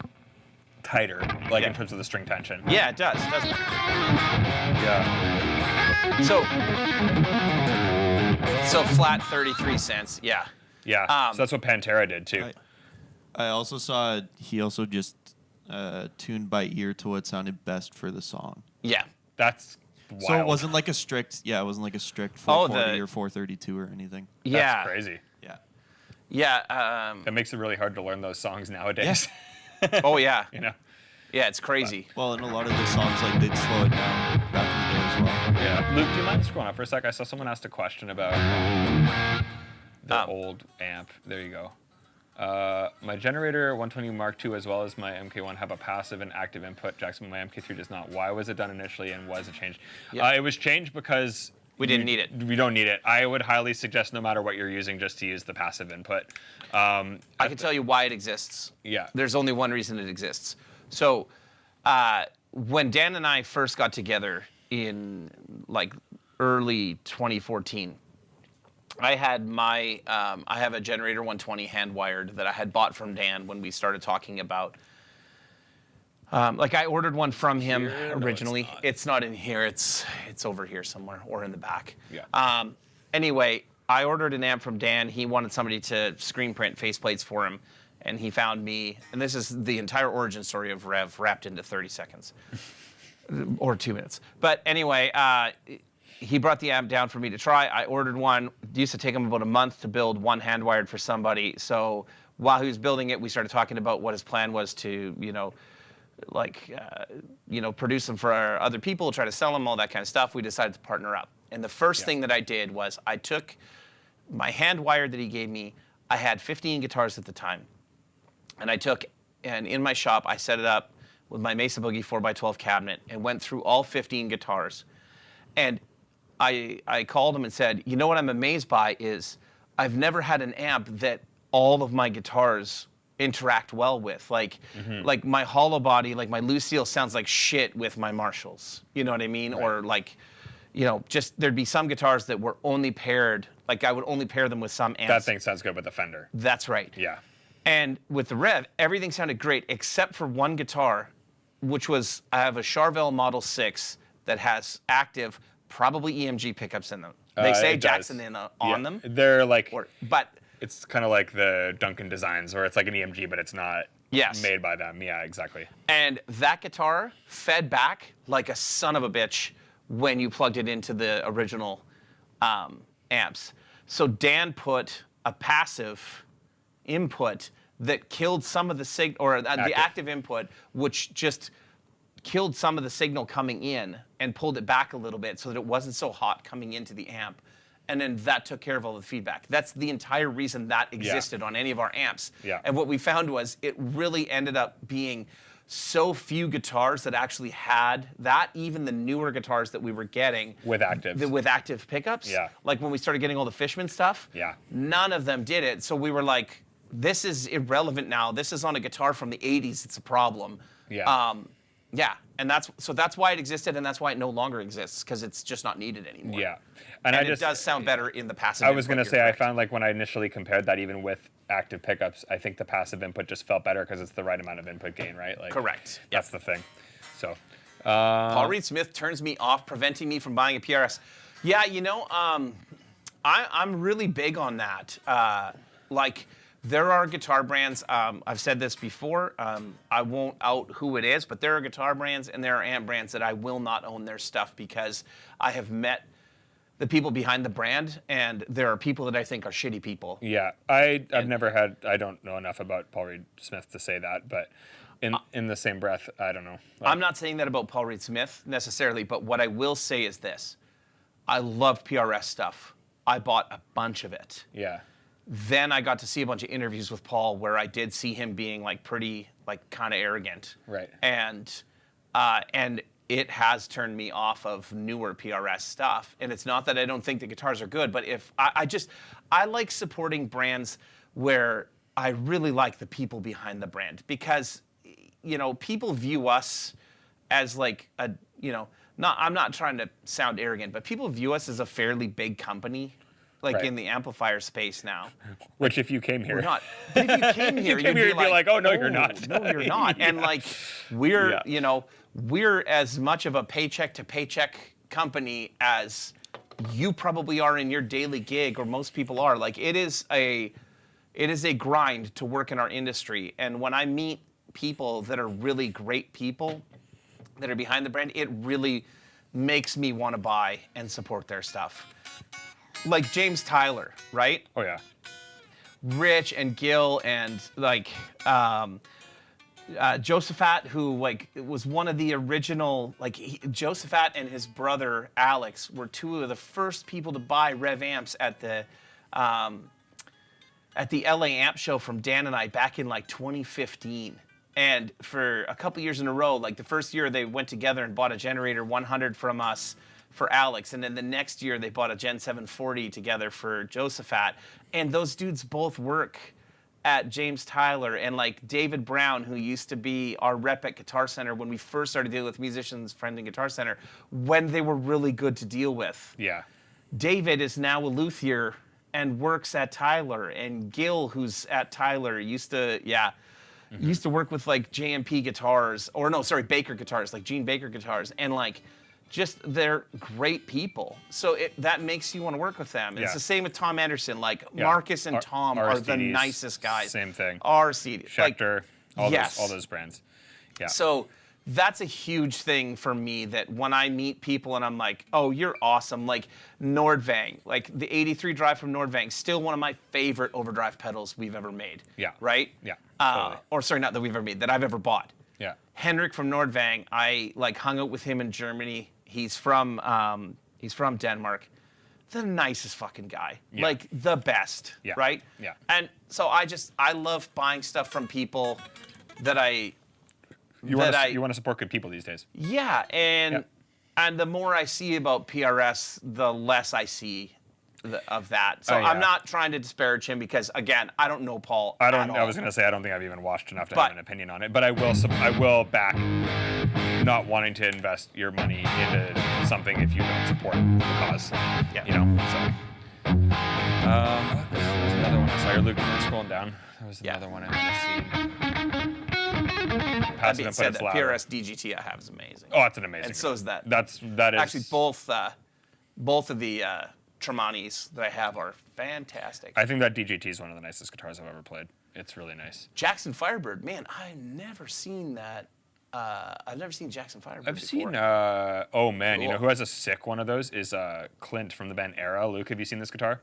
tighter, like Yeah. in terms of the string tension. Yeah, it does, doesn't it? Yeah. So flat 33 cents, yeah. Yeah. So that's what Pantera did too. I also saw he also just tuned by ear to what sounded best for the song. Yeah. That's wild. So it wasn't like a strict, 440 or 432 or anything. Yeah. That's crazy. Yeah. Yeah. That makes it really hard to learn those songs nowadays. Oh yeah. You know. Yeah, it's crazy. Well, and a lot of the songs like did slow it down back in the day as well. Yeah. Luke, do you mind scrolling up for a sec? I saw someone asked a question about the old amp. There you go. My generator 120 Mark II as well as my MK1 have a passive and active input jacks, but my MK3 does not. Why was it done initially and was it changed? Yep. It was changed because We didn't need it. We don't need it. I would highly suggest no matter what you're using just to use the passive input. I can tell you why it exists. Yeah. There's only one reason it exists. So when Dan and I first got together in like early 2014, I had I have a generator 120 hand wired that I had bought from Dan when we started talking about. Like I ordered one from him originally. No, it's not in here. It's over here somewhere or in the back. Yeah. Anyway, I ordered an amp from Dan. He wanted somebody to screen print faceplates for him, and he found me. And this is the entire origin story of Rev wrapped into 30 seconds or 2 minutes. But anyway, he brought the amp down for me to try. I ordered one. It used to take him about a month to build one hand wired for somebody. So while he was building it, we started talking about what his plan was to, produce them for our other people, try to sell them, all that kind of stuff. We decided to partner up. And the first thing that I did was I took my hand wire that he gave me. I had 15 guitars at the time. And in my shop, I set it up with my Mesa Boogie 4x12 cabinet and went through all 15 guitars. And I called him and said, you know what I'm amazed by is I've never had an amp that all of my guitars interact well with. Like my hollow body, like my Lucille sounds like shit with my Marshalls. You know what I mean? Right. Or just there'd be some guitars that were only paired, like I would only pair them with some amps. That thing sounds good with the Fender. That's right. Yeah. And with the Rev, everything sounded great except for one guitar, which was, I have a Charvel Model 6 that has active, probably EMG pickups in them. They say Jackson on them. They're like, but it's kind of like the Duncan designs where it's like an EMG, but it's not made by them. Yeah, exactly. And that guitar fed back like a son of a bitch when you plugged it into the original amps. So Dan put a passive input that killed some of the signal, or the active input, which just killed some of the signal coming in and pulled it back a little bit so that it wasn't so hot coming into the amp. And then that took care of all the feedback. That's the entire reason that existed on any of our amps. Yeah. And what we found was it really ended up being so few guitars that actually had that, even the newer guitars that we were getting. With actives. With active pickups. Yeah. Like when we started getting all the Fishman stuff. Yeah. None of them did it. So we were like, this is irrelevant now. This is on a guitar from the 80s. It's a problem. Yeah. Yeah, and that's why it existed, and that's why it no longer exists, because it's just not needed anymore. Yeah. And it does sound better in the passive I was going to input, say, you're I correct. found like when I initially compared that even with active pickups, I think the passive input just felt better because it's the right amount of input gain, right? Like, Correct. That's the thing. So. Paul Reed Smith turns me off, preventing me from buying a PRS. Yeah, I'm really big on that. There are guitar brands, I've said this before, I won't out who it is, but there are guitar brands and there are amp brands that I will not own their stuff because I have met the people behind the brand, and there are people that I think are shitty people. Yeah, I don't know enough about Paul Reed Smith to say that, but in the same breath, I don't know. I'm not saying that about Paul Reed Smith necessarily, but what I will say is this. I love PRS stuff. I bought a bunch of it. Yeah. Then I got to see a bunch of interviews with Paul where I did see him being pretty kind of arrogant. Right. And it has turned me off of newer PRS stuff. And it's not that I don't think the guitars are good, but if I like supporting brands where I really like the people behind the brand, because people view us as I'm not trying to sound arrogant, but people view us as a fairly big company. Right. In the amplifier space now. Which if you came here. We're not. But if you came here, you'd be like, oh, no, you're not. No, you're not. Yeah. And we're as much of a paycheck to paycheck company as you probably are in your daily gig, or most people are. It is a grind to work in our industry. And when I meet people that are really great people that are behind the brand, it really makes me want to buy and support their stuff. Like James Tyler, right? Oh, yeah. Rich and Gil and like Josephat, who like was one of the original, like Josephat and his brother Alex were two of the first people to buy Rev amps at the LA Amp Show from Dan and I back in like 2015. And for a couple years in a row, like the first year they went together and bought a Generator 100 from us for Alex. And then the next year they bought a Gen 740 together for Josephat. And those dudes both work at James Tyler. And like David Brown, who used to be our rep at Guitar Center when we first started dealing with musicians, friend in Guitar Center, when they were really good to deal with. Yeah. David is now a luthier and works at Tyler. And Gil, who's at Tyler, used to work with like JMP guitars, or no, sorry, Baker guitars, like Gene Baker guitars, and like just they're great people. So that makes you want to work with them. It's the same with Tom Anderson. Like Marcus and Tom are the nicest guys. Same thing. RCD, Schecter, like, all those brands. Yeah. So that's a huge thing for me, that when I meet people and I'm like, oh, you're awesome. Like Nordvang, like the 83 drive from Nordvang, still one of my favorite overdrive pedals we've ever made. Yeah. Right? Yeah. Totally. Or sorry, not that we've ever made, that I've ever bought. Yeah. Henrik from Nordvang, I like hung out with him in Germany. He's from Denmark. The nicest fucking guy. Yeah. Like the best. Yeah. Right? Yeah. And so I love buying stuff from people that you want to support good people these days. Yeah, and the more I see about PRS, the less I see of that. So I'm not trying to disparage him because, again, I don't know Paul at all. I was going to say I don't think I've even watched enough to have an opinion on it, but I will back not wanting to invest your money into something if you don't support the cause. Yeah. You know. So. There's another one. Sorry, Luke, you're scrolling down. There was another one I hadn't seen. That being said, the PRS DGT I have is amazing. Oh, it's an amazing. And so is that. That is actually both of the Tremontis that I have are fantastic. I think that DGT is one of the nicest guitars I've ever played. It's really nice. Jackson Firebird, man, I've never seen that. I've never seen Jackson Firebird I've before. seen. Oh man, Cool. You know who has a sick one of those is Clint from the band Era. Luke, have you seen this guitar?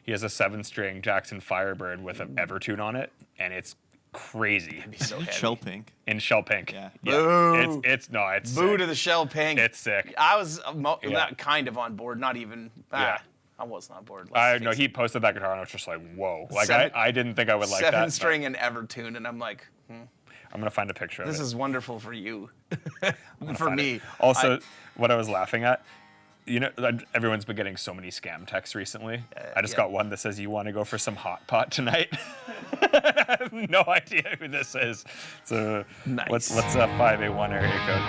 He has a 7-string Jackson Firebird with an Evertune on it, and it's crazy. It'd be so heavy. Shell pink. In shell pink. Yeah. Boo. It's Boo sick. to the shell pink. It's sick. I was not kind of on board, not even. Yeah. I wasn't on board. I know he posted that guitar and I was just like, whoa. Like I didn't think I would like that. 7-string and Evertune, and I'm like, I'm gonna find a picture of it. this is wonderful for you. For me. Also, what I was laughing at, you know, everyone's been getting so many scam texts recently. I just got one that says, "You want to go for some hot pot tonight?" I have no idea who this is. So Nice. what's a 5A1 area code?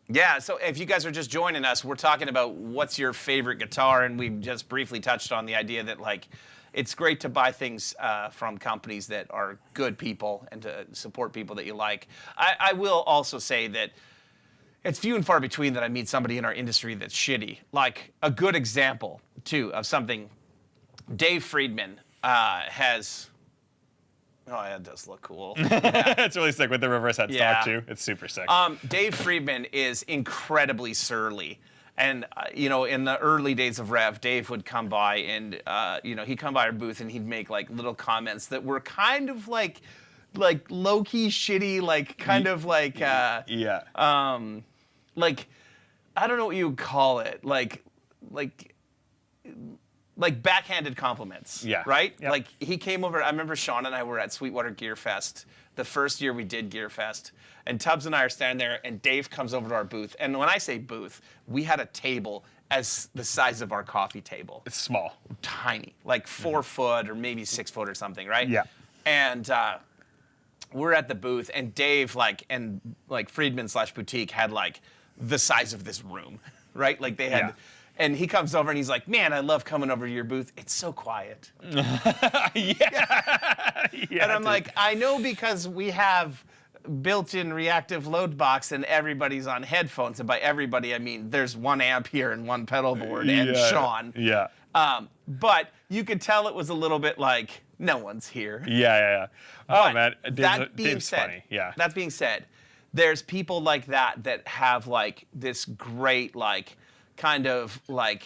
Yeah, so if you guys are just joining us, we're talking about what's your favorite guitar, and we've just briefly touched on the idea that, like, it's great to buy things from companies that are good people and to support people that you like. I will also say that it's few and far between that I meet somebody in our industry that's shitty. Like, a good example, too, of something, Dave Friedman has... Oh, yeah, it does look cool. It's really sick with the reverse headstock Yeah. too. It's super sick. Dave Friedman is incredibly surly. And, in the early days of Rev, Dave would come by and, he'd come by our booth and he'd make, like, little comments that were kind of like low-key shitty, like, kind of like, yeah. like, I don't know what you would call it. Like backhanded compliments. Yeah. Right? Yep. Like, he came over, I remember Sean and I were at Sweetwater Gear Fest, the first year we did Gear Fest, and Tubbs and I are standing there, and Dave comes over to our booth. And when I say booth, we had a table as the size of our coffee table. It's small. Tiny. Like 4 foot or maybe 6 foot or something, right? Yeah. And we're at the booth, and Dave, Friedman / Boutique had, like, the size of this room, right? Like, they had... Yeah. And he comes over and he's like, "Man, I love coming over to your booth. It's so quiet." Yeah, and I'm like, "I know, because we have built-in reactive load box and everybody's on headphones." And by everybody, I mean there's one amp here and one pedal board and Sean. Yeah. But you could tell it was a little bit like, no one's here. Yeah. But Oh, man. said, Dave's funny. Yeah. That being said, there's people like that have, like, this great, like, kind of, like,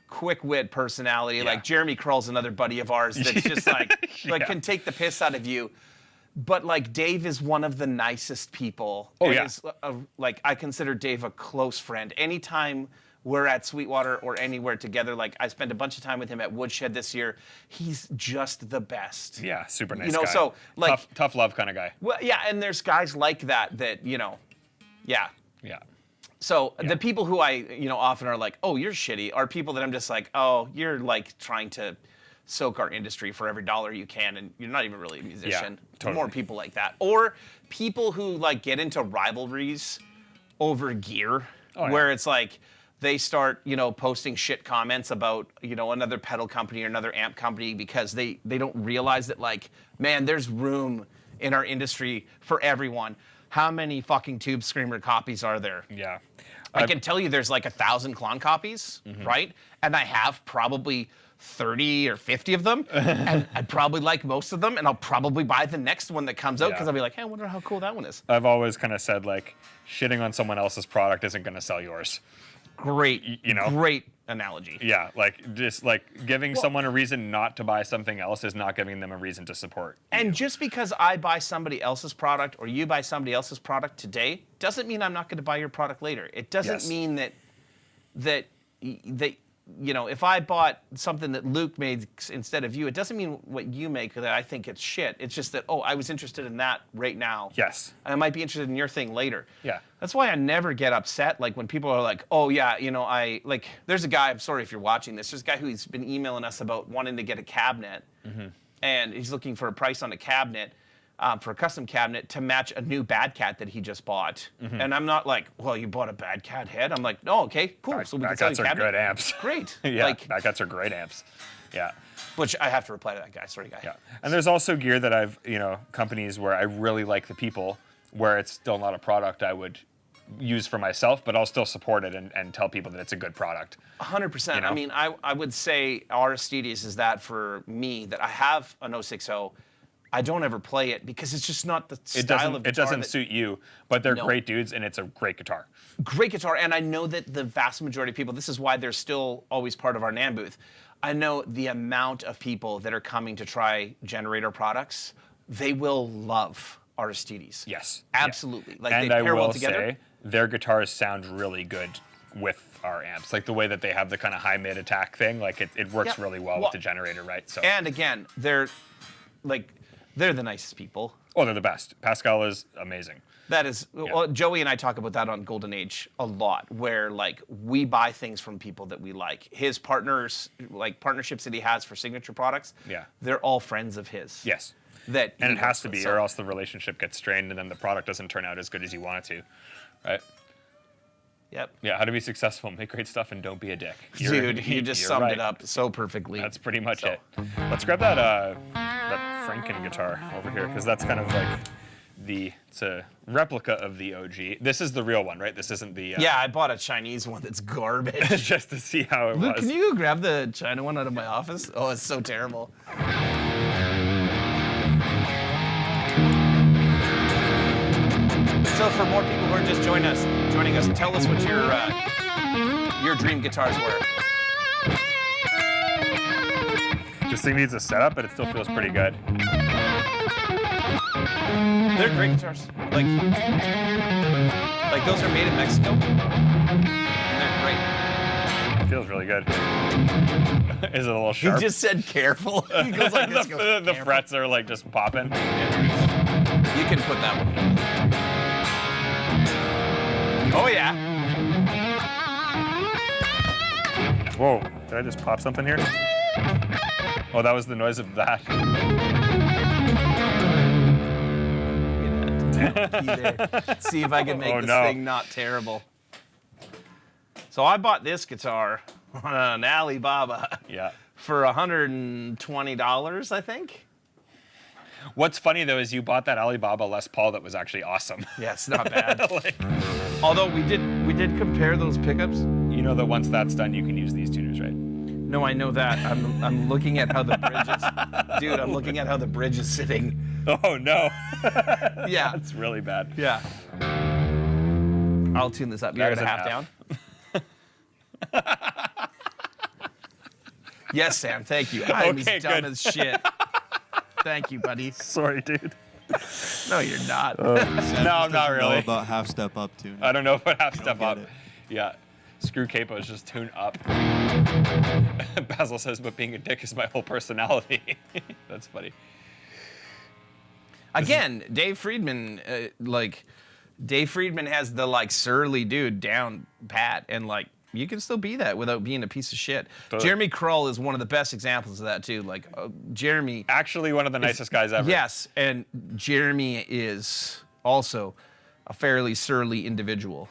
quick wit personality. Yeah. Like Jeremy Kroll's another buddy of ours that's just like Yeah. can take the piss out of you. But like Dave is one of the nicest people. Oh, and yeah. is like I consider Dave a close friend. Anytime we're at Sweetwater or anywhere together, like I spent a bunch of time with him at Woodshed this year. He's just the best. Yeah, super nice You know, guy. so like tough love kind of guy. well, yeah, and there's guys like that yeah. Yeah. So the people who I, often are like, oh, you're shitty, are people that I'm just like, oh, you're like trying to soak our industry for every dollar you can, and you're not even really a musician. totally. More people like that. Or people who like get into rivalries over gear, yeah. where it's like they start, posting shit comments about, another pedal company or another amp company because they don't realize that like, man, there's room in our industry for everyone. How many fucking Tube Screamer copies are there? Yeah. I can tell you there's like 1,000 Klon copies, right? And I have probably 30 or 50 of them, and I probably like most of them, and I'll probably buy the next one that comes out because I'll be like, hey, I wonder how cool that one is. I've always kind of said, like, shitting on someone else's product isn't going to sell yours. Great, know? Great analogy. Yeah, like, just, like, giving someone a reason not to buy something else is not giving them a reason to support. And just because I buy somebody else's product or you buy somebody else's product today doesn't mean I'm not going to buy your product later. It doesn't mean that if I bought something that Luke made instead of you, it doesn't mean what you make that I think it's shit. It's just that, I was interested in that right now. Yes. And I might be interested in your thing later. Yeah. That's why I never get upset. Like when people are like, oh yeah, there's a guy, I'm sorry if you're watching this, there's a guy who's been emailing us about wanting to get a cabinet. And he's looking for a price on a cabinet. For a custom cabinet to match a new Bad Cat that he just bought. And I'm not like, well, you bought a Bad Cat head? I'm like, no, okay, cool. So we can sell you Bad Cats are good amps. Great. Yeah, Bad Cats are great amps. Yeah. Which I have to reply to that guy. Sorry, guy. Yeah. And there's also gear that I've, companies where I really like the people, where it's still not a product I would use for myself, but I'll still support it and tell people that it's a good product. 100%. I mean, I would say Aristides is that for me, that I have an 060. I don't ever play it because it's just not the style of guitar. It doesn't suit you, but they're great dudes and it's a great guitar. Great guitar, and I know that the vast majority of people, this is why they're still always part of our NAMM booth. I know the amount of people that are coming to try Generator products, they will love Aristides. Yes. Absolutely. Yeah. Like and they I pair will well together. say, their guitars sound really good with our amps. Like the way that they have the kind of high mid attack thing, like it works really well with the Generator, right? So. And again, they're the nicest people. Oh, they're the best. Pascal is amazing. That is, well, Joey and I talk about that on Golden Age a lot, where like we buy things from people that we like. His partners, like partnerships that he has for signature products, they're all friends of his. Yes. And it has to be, or else the relationship gets strained and then the product doesn't turn out as good as you want it to, right? Yep. Yeah, how to be successful, make great stuff, and don't be a dick. Dude, you just summed it up so perfectly. That's pretty much it. Let's grab that Franken guitar over here, because that's kind of like it's a replica of the OG. This is the real one, right? This isn't the... Yeah, I bought a Chinese one that's garbage. just to see how it Luke, was. can you go grab the China one out of my office? Oh, it's so terrible. So for more people who are just joining us, tell us what your dream guitars were. This thing needs a setup, but it still feels pretty good. They're great guitars. Like those are made in Mexico. They're great. It feels really good. Is it a little sharp? He just said careful. He goes like this. the frets are like just popping. You can put that one. Oh yeah. Whoa, did I just pop something here? Oh, that was the noise of that. Let's see if I can make this thing not terrible. So I bought this guitar on an Alibaba for $120, I think. What's funny though is you bought that Alibaba Les Paul that was actually awesome. Yeah, it's not bad. Although we did compare those pickups. You know that once that's done, you can use these tuners, right? No, I know that. I'm looking at how the bridge is. Dude, I'm looking at how the bridge is sitting. Oh no. Yeah. It's really bad. Yeah. I'll tune this up. You're at a half down. Yes, Sam. Thank you. I'm Okay, as dumb good. as shit. Thank you, buddy. Sorry, dude. No, you're not. Sam No, just I'm not doesn't know really. about half step up tune. I don't know about half step get up. it. Yeah. Screw capos, just tune up. Basil says, but being a dick is my whole personality. That's funny. Again, Dave Friedman, Dave Friedman has the like surly dude down pat, and like you can still be that without being a piece of shit. Totally. Jeremy Kroll is one of the best examples of that too. Like Jeremy, Actually, one of the nicest guys ever. yes, and Jeremy is also a fairly surly individual.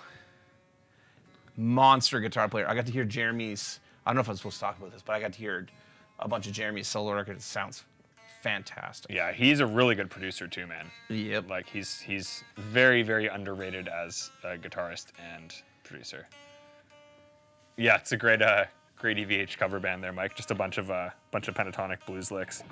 Monster guitar player. I got to hear Jeremy's. I don't know if I'm supposed to talk about this, but I got to hear a bunch of Jeremy's solo records. It sounds fantastic. Yeah, he's a really good producer too, man. Yep. Like he's very, very underrated as a guitarist and producer. Yeah, it's a great EVH cover band there, Mike. Just a bunch of pentatonic blues licks.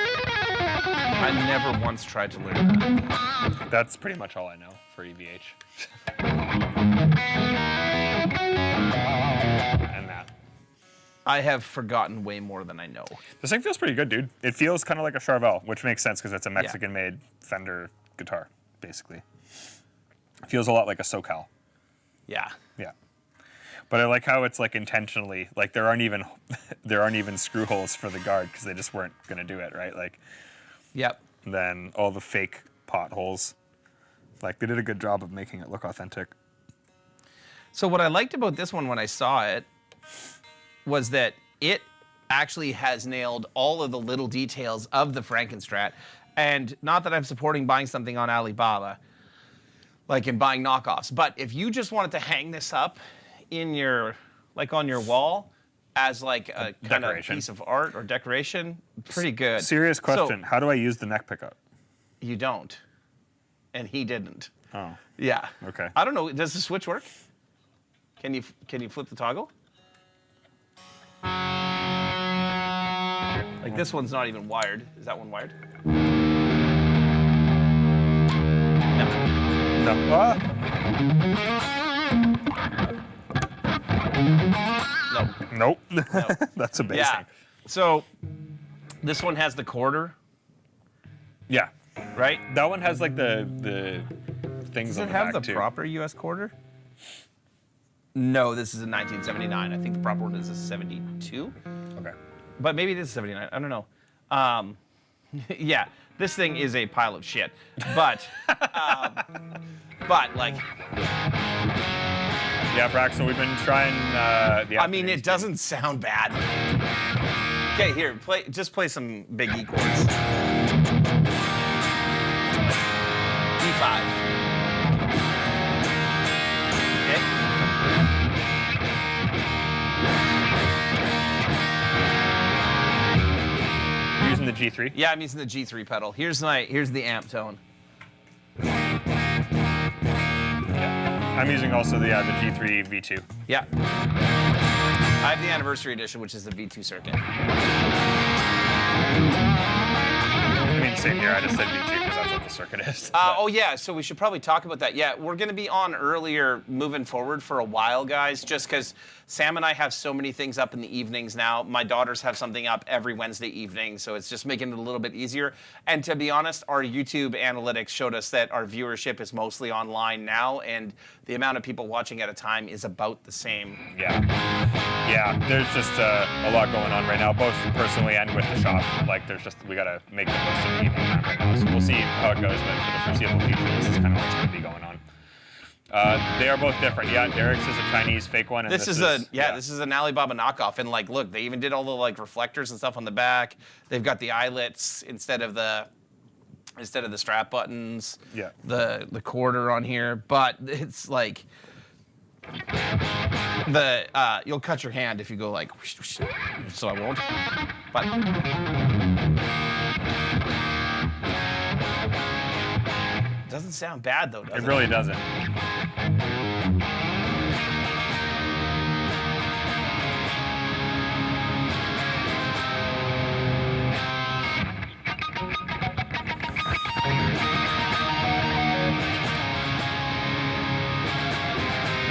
I never once tried to learn that. That's pretty much all I know for EVH. And that. I have forgotten way more than I know. This thing feels pretty good, dude. It feels kind of like a Charvel, which makes sense because it's a Mexican-made Fender guitar, basically. It feels a lot like a SoCal. Yeah. Yeah. But I like how it's like intentionally, like there aren't even screw holes for the guard because they just weren't gonna do it, right? Like, Yep. then all the fake potholes. Like they did a good job of making it look authentic. So what I liked about this one when I saw it was that it actually has nailed all of the little details of the Frankenstrat. And not that I'm supporting buying something on Alibaba, like in buying knockoffs, but if you just wanted to hang this up in your, like on your wall as like a kind of decoration. piece of art or decoration, pretty good. Serious So, question. How do I use the neck pickup? you don't. And he didn't. Oh, Yeah. okay. I don't know. Does the switch work? Can you flip the toggle? Like this one's not even wired. Is that one wired? No. No. Ah! No. Nope. That's amazing. Yeah. So this one has the quarter, Yeah. right? That one has like the things Does on it the have back the too. proper US quarter? No, this is a 1979. I think the proper one is a 72. Okay. But maybe it is 79. I don't know. Yeah, this thing is a pile of shit. But like, Yeah, Brax. So we've been trying the. I mean, it afternoons doesn't sound bad. Okay, here, just play some big E chords. E5. Okay. You're using the G3. Yeah, I'm using the G3 pedal. Here's the amp tone. Yeah. I'm using also the G3 V2. Yeah. I have the anniversary edition, which is the V2 circuit. I mean, same here. I just said V2 because that's what the circuit is. Oh yeah, so we should probably talk about that. Yeah, we're gonna be on earlier moving forward for a while, guys, just because Sam and I have so many things up in the evenings now. My daughters have something up every Wednesday evening, so it's just making it a little bit easier. And to be honest, our YouTube analytics showed us that our viewership is mostly online now, and the amount of people watching at a time is about the same. Yeah. Yeah, there's just a lot going on right now, both personally and with the shop. Like, we gotta make the most of the evening time right now. So we'll see how it goes, but for the foreseeable future, this is kind of what's gonna be going on. They are both different. Yeah, Derek's is a Chinese fake one, and This is this is an Alibaba knockoff, and like, look, they even did all the like reflectors and stuff on the back. They've got the eyelets instead of the strap buttons. Yeah. The quarter on here, but it's like you'll cut your hand if you go like, whoosh, whoosh, so I won't. But it doesn't sound bad though, does it? It really doesn't.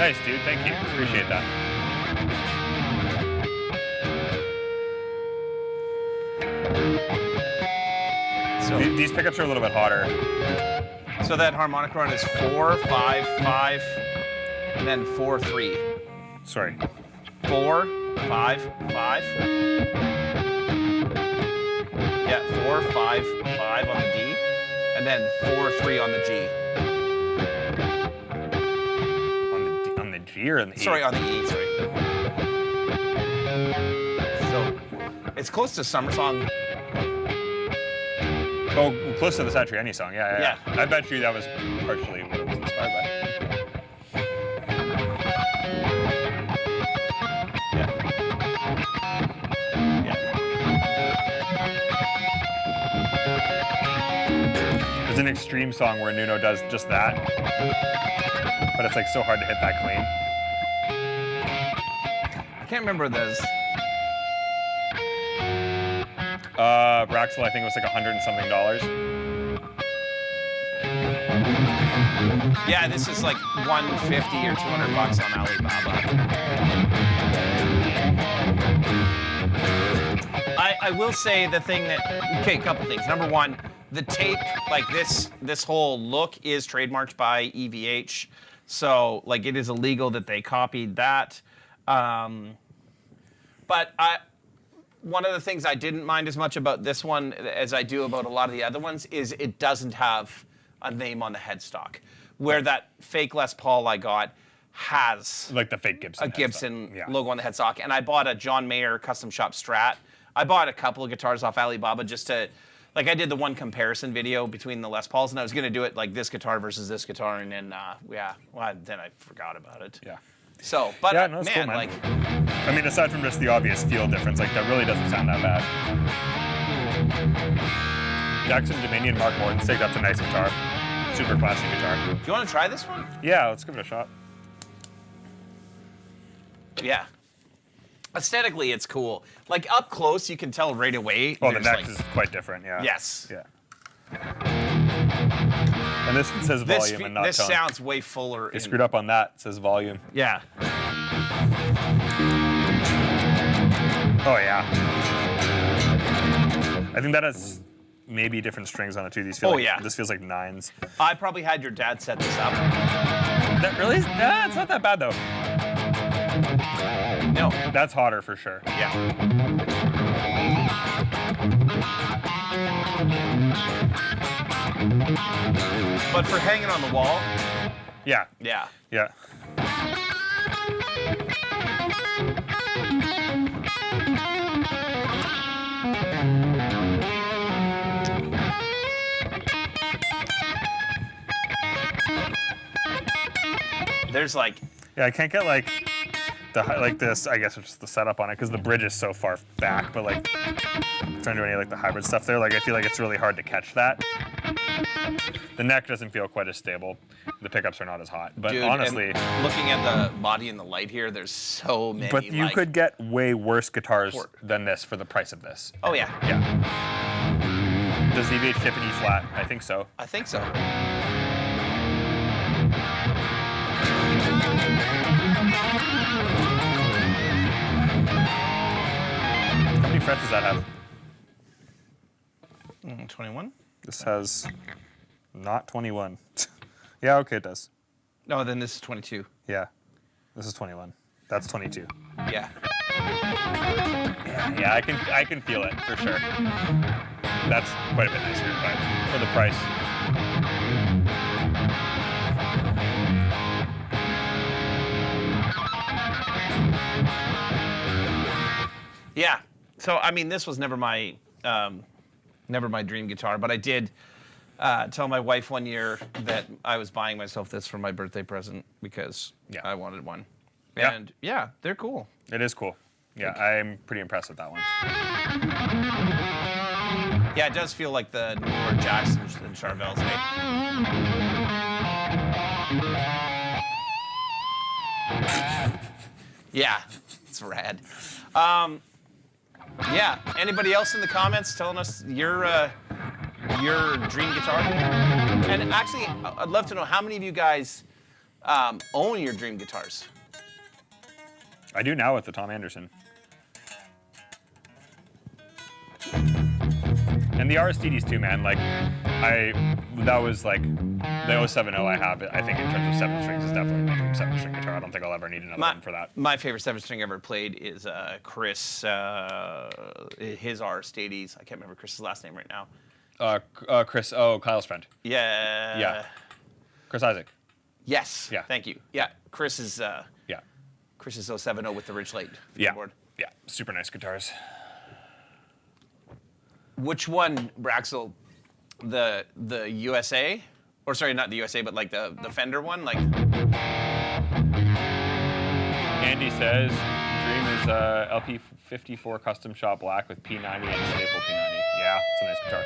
Nice, dude. Thank you. Appreciate that. So These pickups are a little bit hotter. So that harmonic run is 4, 5, 5, and then 4, 3. Sorry. 4, 5, 5. Yeah, 4, 5, 5 on the D, and then 4, 3 on the G. On the G or on the E? Sorry, on the E. Sorry. So it's close to Summer Song. Oh, close to the Satriani song. Yeah. I bet you that was partially what it was inspired by. There's an Extreme song where Nuno does just that, but it's like so hard to hit that clean. I can't remember those. Braxel, I think it was like $100 and something. Yeah, this is like $150 or $200 on Alibaba. I will say the thing that, okay, a couple things. Number one, the tape, like this whole look is trademarked by EVH. So like it is illegal that they copied that. But one of the things I didn't mind as much about this one as I do about a lot of the other ones is it doesn't have a name on the headstock. Where that fake Les Paul I got has Like the fake Gibson. a Gibson Yeah. logo on the headstock. And I bought a John Mayer custom shop Strat. I bought a couple of guitars off Alibaba just to, like I did the one comparison video between the Les Pauls, and I was going to do it like this guitar versus this guitar, and then, then I forgot about it. Yeah. So, but Yeah, no, it's man, cool, man. like, I mean, aside from just the obvious feel difference, like that really doesn't sound that bad. Jackson Dominion Mark Morton's take, that's a nice guitar. Super classy guitar. do you want to try this one? Yeah, let's give it a shot. Yeah. Aesthetically, it's cool. Like up close, you can tell right away. Oh, the there's, neck like, is quite different, yeah. Yes. Yeah. And this one says volume and not this tone. sounds way fuller. They screwed up on that. It says volume. Yeah. Oh, yeah. I think that has maybe different strings on it, too. These feel Oh, like, yeah. This feels like nines. I probably had your dad set this up. That really? Nah, it's not that bad, though. No. That's hotter for sure. Yeah. But for hanging on the wall, Yeah. yeah. Yeah. There's like, Yeah, I can't get like this. I guess it's just the setup on it because the bridge is so far back. But like trying to do any like the hybrid stuff there, like I feel like it's really hard to catch that. The neck doesn't feel quite as stable. The pickups are not as hot. But dude, honestly, and looking at the body and the light here, there's so many. but you like, could get way worse guitars than this for the price of this. Oh yeah. Yeah. Does EVH ship an E flat? I think so. I think so. How many frets does that have? 21? This has not 21. Yeah, okay, it does. No, then this is 22. Yeah. This is 21. That's 22. Yeah. Yeah, I can feel it for sure. That's quite a bit nicer, but for the price. Yeah. So I mean, this was never my dream guitar, but I did tell my wife one year that I was buying myself this for my birthday present because I wanted one. Yeah. And yeah, they're cool. It is cool. Yeah, I'm pretty impressed with that one. Yeah, it does feel like the newer Jacksons than Charvel's. Yeah, it's rad. Yeah, anybody else in the comments telling us your dream guitar? And actually, I'd love to know how many of you guys Own your dream guitars. I do now with the Tom Anderson. And the RSTDs too, man. Like, that was like the 070 I have. I think in terms of 7 strings is definitely my dream 7-string guitar. I don't think I'll ever need another one for that. My favorite 7-string ever played is Chris, his RSTDs. I can't remember Chris's last name right now. Chris, Kyle's friend. Yeah. Yeah. Chris Isaac. Yes. Yeah. Thank you. Yeah. Chris's Yeah. 070 with the Ridgelite Yeah. keyboard. Yeah. Super nice guitars. Which one, Braxel? The USA? Or sorry, not the USA, but like the Fender one? Like Andy says, dream is LP54 custom shop black with P90 and staple P90. Yeah, it's a nice guitar.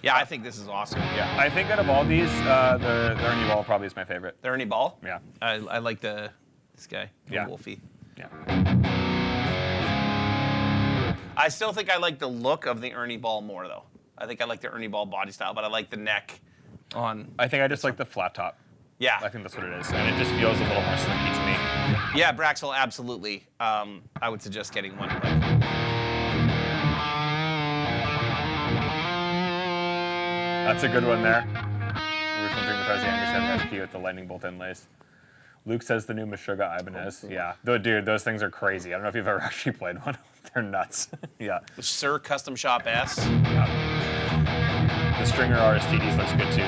yeah, I think this is awesome. Yeah, I think out of all these, the Ernie Ball probably is my favorite. The Ernie Ball? Yeah. I like this guy, Yeah. Wolfie. Yeah. I still think I like the look of the Ernie Ball more, though. I think I like the Ernie Ball body style, but I like the neck on. I think I just like the flat top. Yeah. I think that's what it is, and it just feels a little more slinky to me. Yeah, Braxel, absolutely. I would suggest getting one. That's a good one there. We're from Dream Guitars, the Anderson SP with the lightning bolt inlays. Luke says the new Meshuggah Ibanez. Yeah, dude, those things are crazy. I don't know if you've ever actually played one. They're nuts. Yeah. Sir Custom Shop S. Yeah. The Stringer RSTDs looks good too.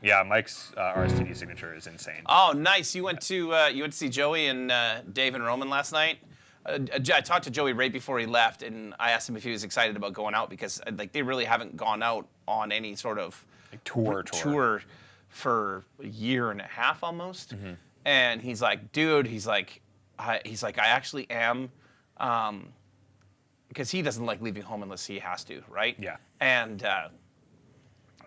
Yeah, Mike's RSTD signature is insane. Oh, nice. You went to see Joey and Dave and Roman last night. I talked to Joey right before he left, and I asked him if he was excited about going out because like they really haven't gone out on any sort of Like tour for a year and a half almost. Mm-hmm. And he's like, dude, I actually am, because he doesn't like leaving home unless he has to, right? Yeah. And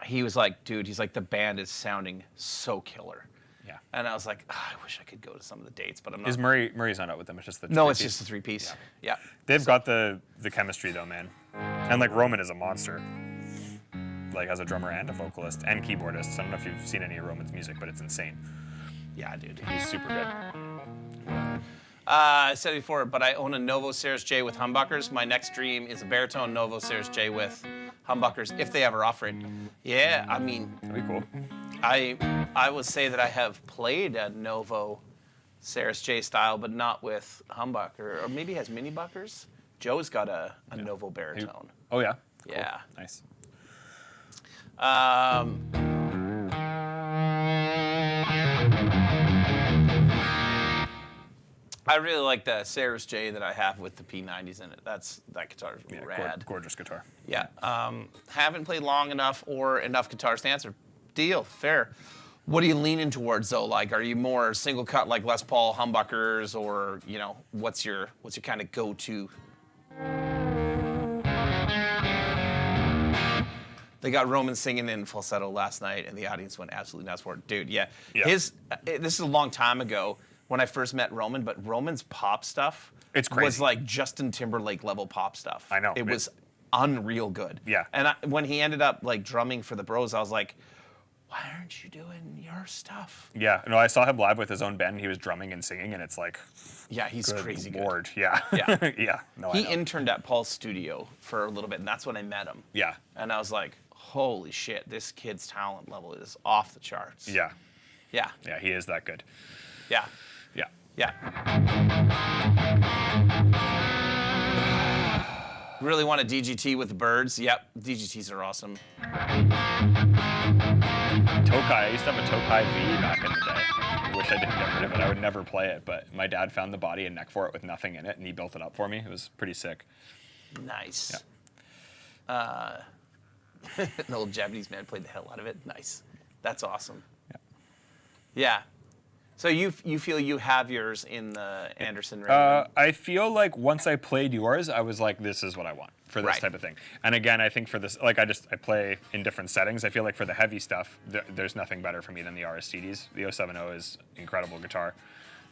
he was like, dude, he's like, the band is sounding so killer. Yeah. And I was like, I wish I could go to some of the dates, but I'm not. Is Murray's not out with them? It's just the No, it's three-piece? just a 3-piece. Yeah. They've got the chemistry though, man. And like Roman is a monster. Like as a drummer and a vocalist and keyboardist. I don't know if you've seen any of Roman's music, but it's insane. Yeah, dude. He's super good. I said it before, but I own a Novo Series J with humbuckers. My next dream is a baritone Novo Series J with humbuckers, if they ever offer it. Yeah, I mean, That'd be cool. I would say that I have played a Novo Series J style, but not with humbucker, or maybe has mini buckers. Joe's got a Novo baritone. Oh yeah. Cool. Yeah. Nice. I really like the Series J that I have with the P90s in it. That guitar's Yeah, rad. gorgeous guitar. Yeah. Haven't played long enough or enough guitars to answer. Deal. Fair. What are you leaning towards though? Like, are you more single cut like Les Paul humbuckers, or what's your kind of go-to? They got Roman singing in falsetto last night, and the audience went absolutely nuts for it. Dude, yeah. This is a long time ago when I first met Roman, but Roman's pop stuff It's crazy. was like Justin Timberlake level pop stuff. I know. It was unreal good. Yeah. And when he ended up like drumming for the Bros, I was like, why aren't you doing your stuff? Yeah. No, I saw him live with his own band. He was drumming and singing, and it's like, Yeah, he's good crazy Lord. good. Yeah. Yeah. Yeah. No, He I know. interned at Paul's studio for a little bit, and that's when I met him. Yeah. And I was like, holy shit, this kid's talent level is off the charts. Yeah. Yeah. Yeah. He is that good. Yeah. Yeah. Yeah. Really want a DGT with the birds? Yep, DGTs are awesome. Tokai. I used to have a Tokai V back in the day. I wish I didn't get rid of it. I would never play it, but my dad found the body and neck for it with nothing in it, and he built it up for me. It was pretty sick. Nice. An old Japanese man played the hell out of it. Nice. That's awesome. Yeah. Yeah. So you feel you have yours in the Anderson regimen? I feel like once I played yours, I was like, this is what I want for this Right. type of thing. And again, I think for this, like I play in different settings. I feel like for the heavy stuff, there's nothing better for me than the RSTDs. The 070 is incredible guitar.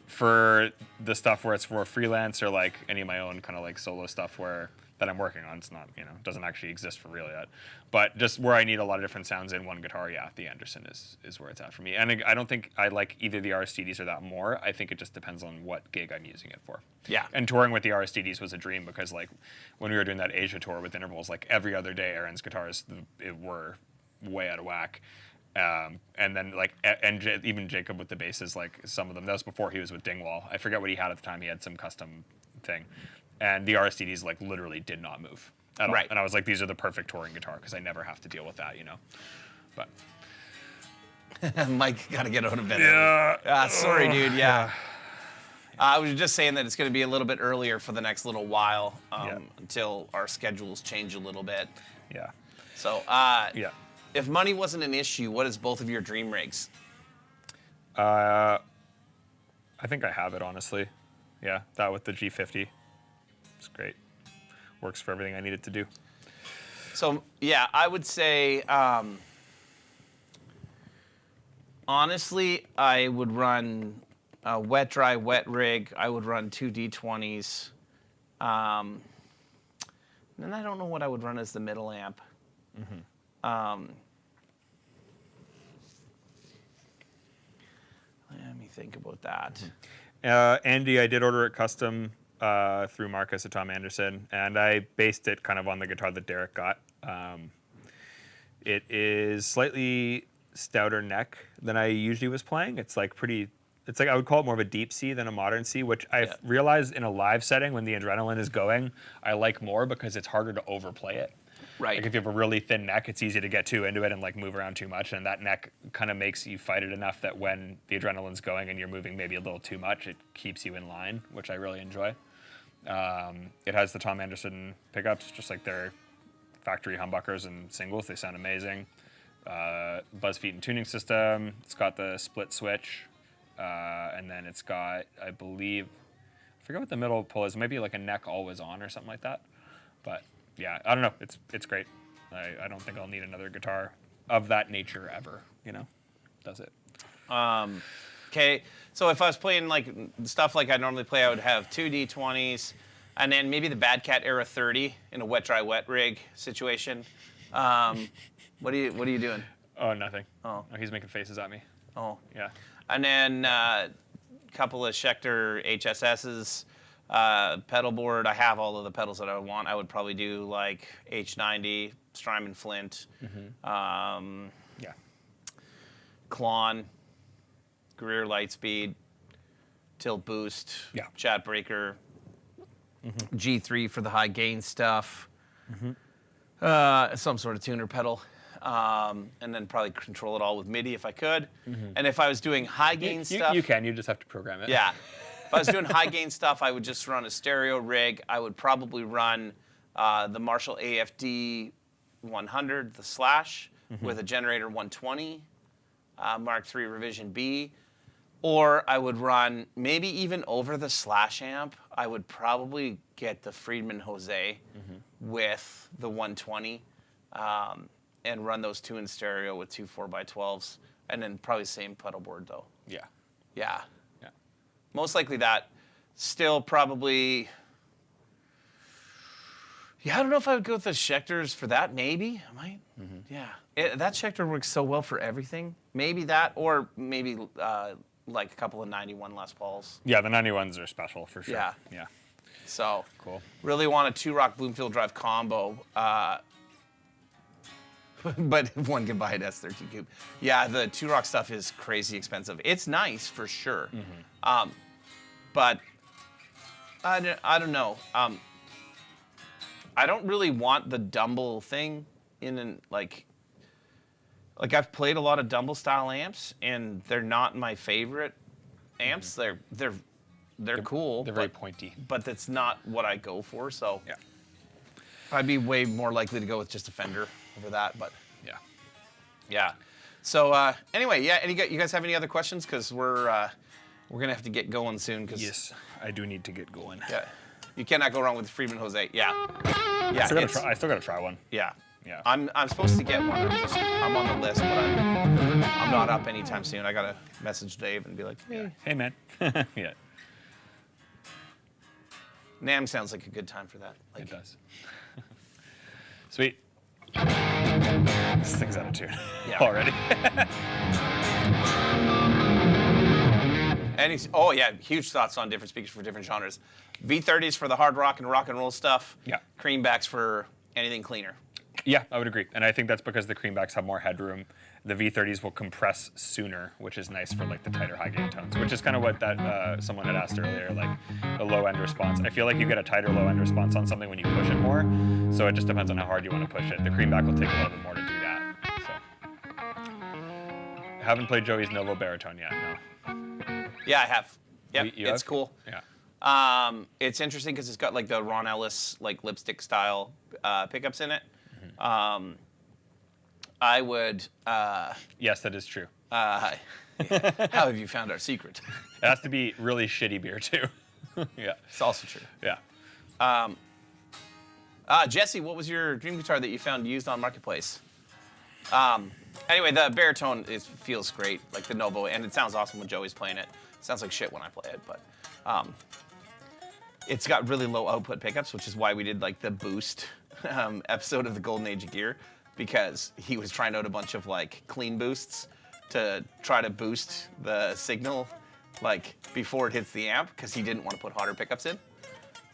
For the stuff where it's more freelance or like any of my own kind of like solo stuff where that I'm working on. It's not, doesn't actually exist for real yet. But just where I need a lot of different sounds in one guitar, yeah, the Anderson is where it's at for me. And I don't think I like either the Aristides or that more. I think it just depends on what gig I'm using it for. Yeah. And touring with the Aristides was a dream because, like, when we were doing that Asia tour with intervals, like, every other day Aaron's guitars were way out of whack. And then, like, even Jacob with the basses, like, some of them, that was before he was with Dingwall. I forget what he had at the time. He had some custom thing. And the Aristides, like, literally did not move at all. Right. And I was like, these are the perfect touring guitar because I never have to deal with that, But Mike, gotta get out of bed. yeah, Sorry, dude. Yeah. I was just saying that it's going to be a little bit earlier for the next little while until our schedules change a little bit. yeah, So, yeah. if money wasn't an issue, what is both of your dream rigs? I think I have it, honestly. Yeah, that with the G50. It's great. Works for everything I need it to do. So, yeah, I would say, honestly, I would run a wet, dry, wet rig. I would run 2 D20s. And then I don't know what I would run as the middle amp. Let me think about that. Andy, I did order it custom through Marcus at Tom Anderson, and I based it kind of on the guitar that Derek got. It is slightly stouter neck than I usually was playing. It's like I would call it more of a deep C than a modern C, which I've realized in a live setting when the adrenaline is going, I like more because it's harder to overplay it. Right. Like if you have a really thin neck, it's easy to get too into it and like move around too much, and that neck kind of makes you fight it enough that when the adrenaline's going and you're moving maybe a little too much, it keeps you in line, which I really enjoy. It has the Tom Anderson pickups, just like their factory humbuckers and singles. They sound amazing. Buzz feet and tuning system. It's got the split switch, and then it's got, I believe, I forget what the middle pull is. Maybe like a neck always on or something like that. But yeah, I don't know. It's great. I don't think I'll need another guitar of that nature ever. Does it? Okay, so if I was playing like stuff like I normally play, I would have 2 D20s, and then maybe the Bad Cat Era 30 in a wet, dry, wet rig situation. What are you doing? Oh, nothing. Oh. He's making faces at me. Oh. Yeah. And then a couple of Schecter HSSs, pedal board. I have all of the pedals that I would want. I would probably do like H90, Strymon Flint, Yeah. Klon, Greer Lightspeed, Tilt Boost, Yeah. Chat Breaker, G3 for the high gain stuff, some sort of tuner pedal. And then probably control it all with MIDI if I could. And if I was doing high gain stuff... You can. You just have to program it. Yeah. If I was doing high gain stuff, I would just run a stereo rig. I would probably run the Marshall AFD 100, the Slash, with a Generator 120, Mark III Revision B. Or I would run, maybe even over the Slash amp, I would probably get the Friedman Jose with the 120. And run those two in stereo with 2 4x12s, and then probably same pedal board though. Yeah. Yeah. Yeah. Most likely that. Still probably. Yeah, I don't know if I would go with the Schecters for that. Maybe I might. Yeah. That Schecter works so well for everything. Maybe that, or maybe like a couple of 91 Les Pauls. Yeah, the 91s are special for sure. Yeah. Yeah. So Cool. really want a 2-rock Bloomfield Drive combo. But one can buy an S13 Coupe. Yeah, the 2-rock stuff is crazy expensive. It's nice for sure, but I don't know. I don't really want the Dumble thing in like I've played a lot of Dumble style amps, and they're not my favorite amps. They're cool. They're very pointy. but that's not what I go for. So Yeah. I'd be way more likely to go with just a Fender over that, but Yeah. yeah. So anyway, yeah. And you guys have any other questions? Because we're gonna have to get going soon. Cause, Yes, I do need to get going. Yeah. You cannot go wrong with Friedman Jose. Yeah. Yeah. I still gotta try one. Yeah. Yeah. I'm supposed to get one. I'm on the list, but I'm not up anytime soon. I gotta message Dave and be like, hey. Hey man. Yeah. NAMM sounds like a good time for that. Like, It does. Sweet. This thing's out of tune Yeah. already. Oh yeah, huge thoughts on different speakers for different genres. V30s for the hard rock and roll stuff. Yeah. Creambacks for anything cleaner. Yeah, I would agree. And I think that's because the creambacks have more headroom. The V30s will compress sooner, which is nice for like the tighter high gain tones, which is kind of what that someone had asked earlier, like a low end response. I feel like you get a tighter low end response on something when you push it more. So it just depends on how hard you want to push it. The creamback will take a little bit more to do that. So haven't played Joey's Novo baritone yet. No. Yeah, I have. Yep, You it's have? cool. Yeah. It's interesting because it's got like the Ron Ellis like lipstick style pickups in it. I would. Yes, that is true. How have you found our secret? It has to be really shitty beer too. Yeah. It's also true. Yeah. Jesse, what was your dream guitar that you found used on Marketplace? Anyway, the baritone feels great, like the Novo, and it sounds awesome when Joey's playing it. Sounds like shit when I play it, but it's got really low output pickups, which is why we did like the boost episode of the Golden Age of Gear, because he was trying out a bunch of like clean boosts to try to boost the signal like before it hits the amp, because he didn't want to put hotter pickups in.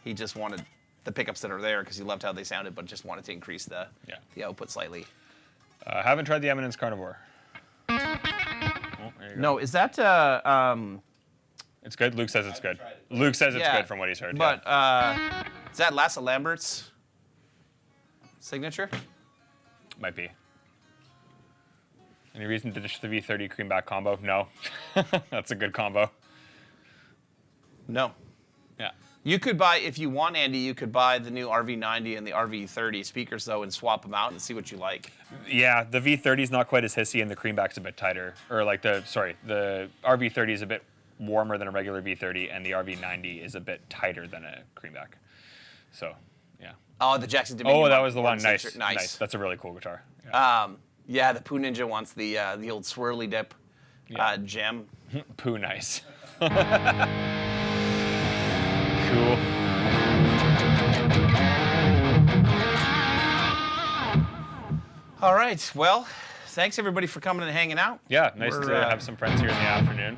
He just wanted the pickups that are there because he loved how they sounded, but just wanted to increase the output slightly. Haven't tried the Eminence Carnivore. Oh, there you go. No, is that It's good. Luke says it's good. Luke says it's good from what he's heard. But is that Lasse Lambert's signature? Might be. Any reason to ditch the V30 creamback combo? No. That's a good combo. No. Yeah. You could buy, if you want, Andy, you could buy the new RV90 and the RV30 speakers, though, and swap them out and see what you like. Yeah, the V30 is not quite as hissy and the creamback's a bit tighter. Or like the RV30 is a bit warmer than a regular V30 and the RV90 is a bit tighter than a creamback. So, yeah. Oh, the Jackson Dominion. Oh, that was the one. Nice. Nice. That's a really cool guitar. Yeah. The Poo Ninja wants the old swirly dip gem. Poo nice. Cool. All right. Well, thanks everybody for coming and hanging out. Yeah, nice to have some friends here in the afternoon.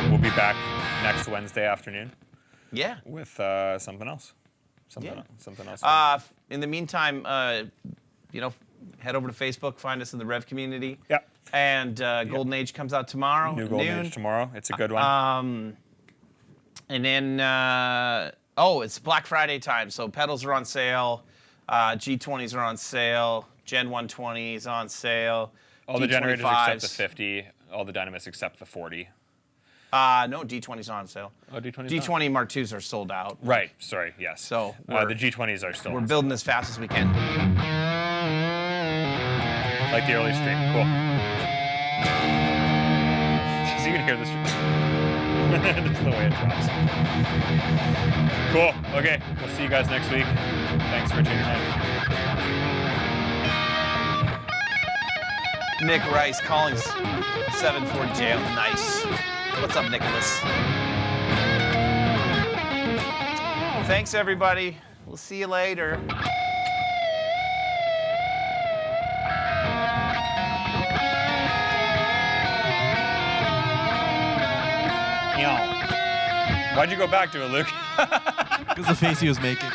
We'll be back next Wednesday afternoon Yeah. with something else. Something else. In the meantime, head over to Facebook, find us in the Rev community. Yeah. And Golden Age comes out tomorrow. New at Golden noon. Age tomorrow. It's a good one. And then, it's Black Friday time, so pedals are on sale, G20s are on sale, Gen 120 is on sale. All the generators except D25s. the 50. All the dynamics except the 40. No, D20s are on sale. Oh, D20s D20 Mark IIs are sold out. Right. Sorry. Yes. So the G20s are still. We're on building as fast as we can. sale. Like the early stream. Cool. So you can hear this. That's the way it drops. Cool. Okay. We'll see you guys next week. Thanks for tuning in. Nick Rice, Collins, 740 jail. Nice. What's up, Nicholas? Thanks, everybody. We'll see you later. Why'd you go back to it, Luke? Because the face he was making.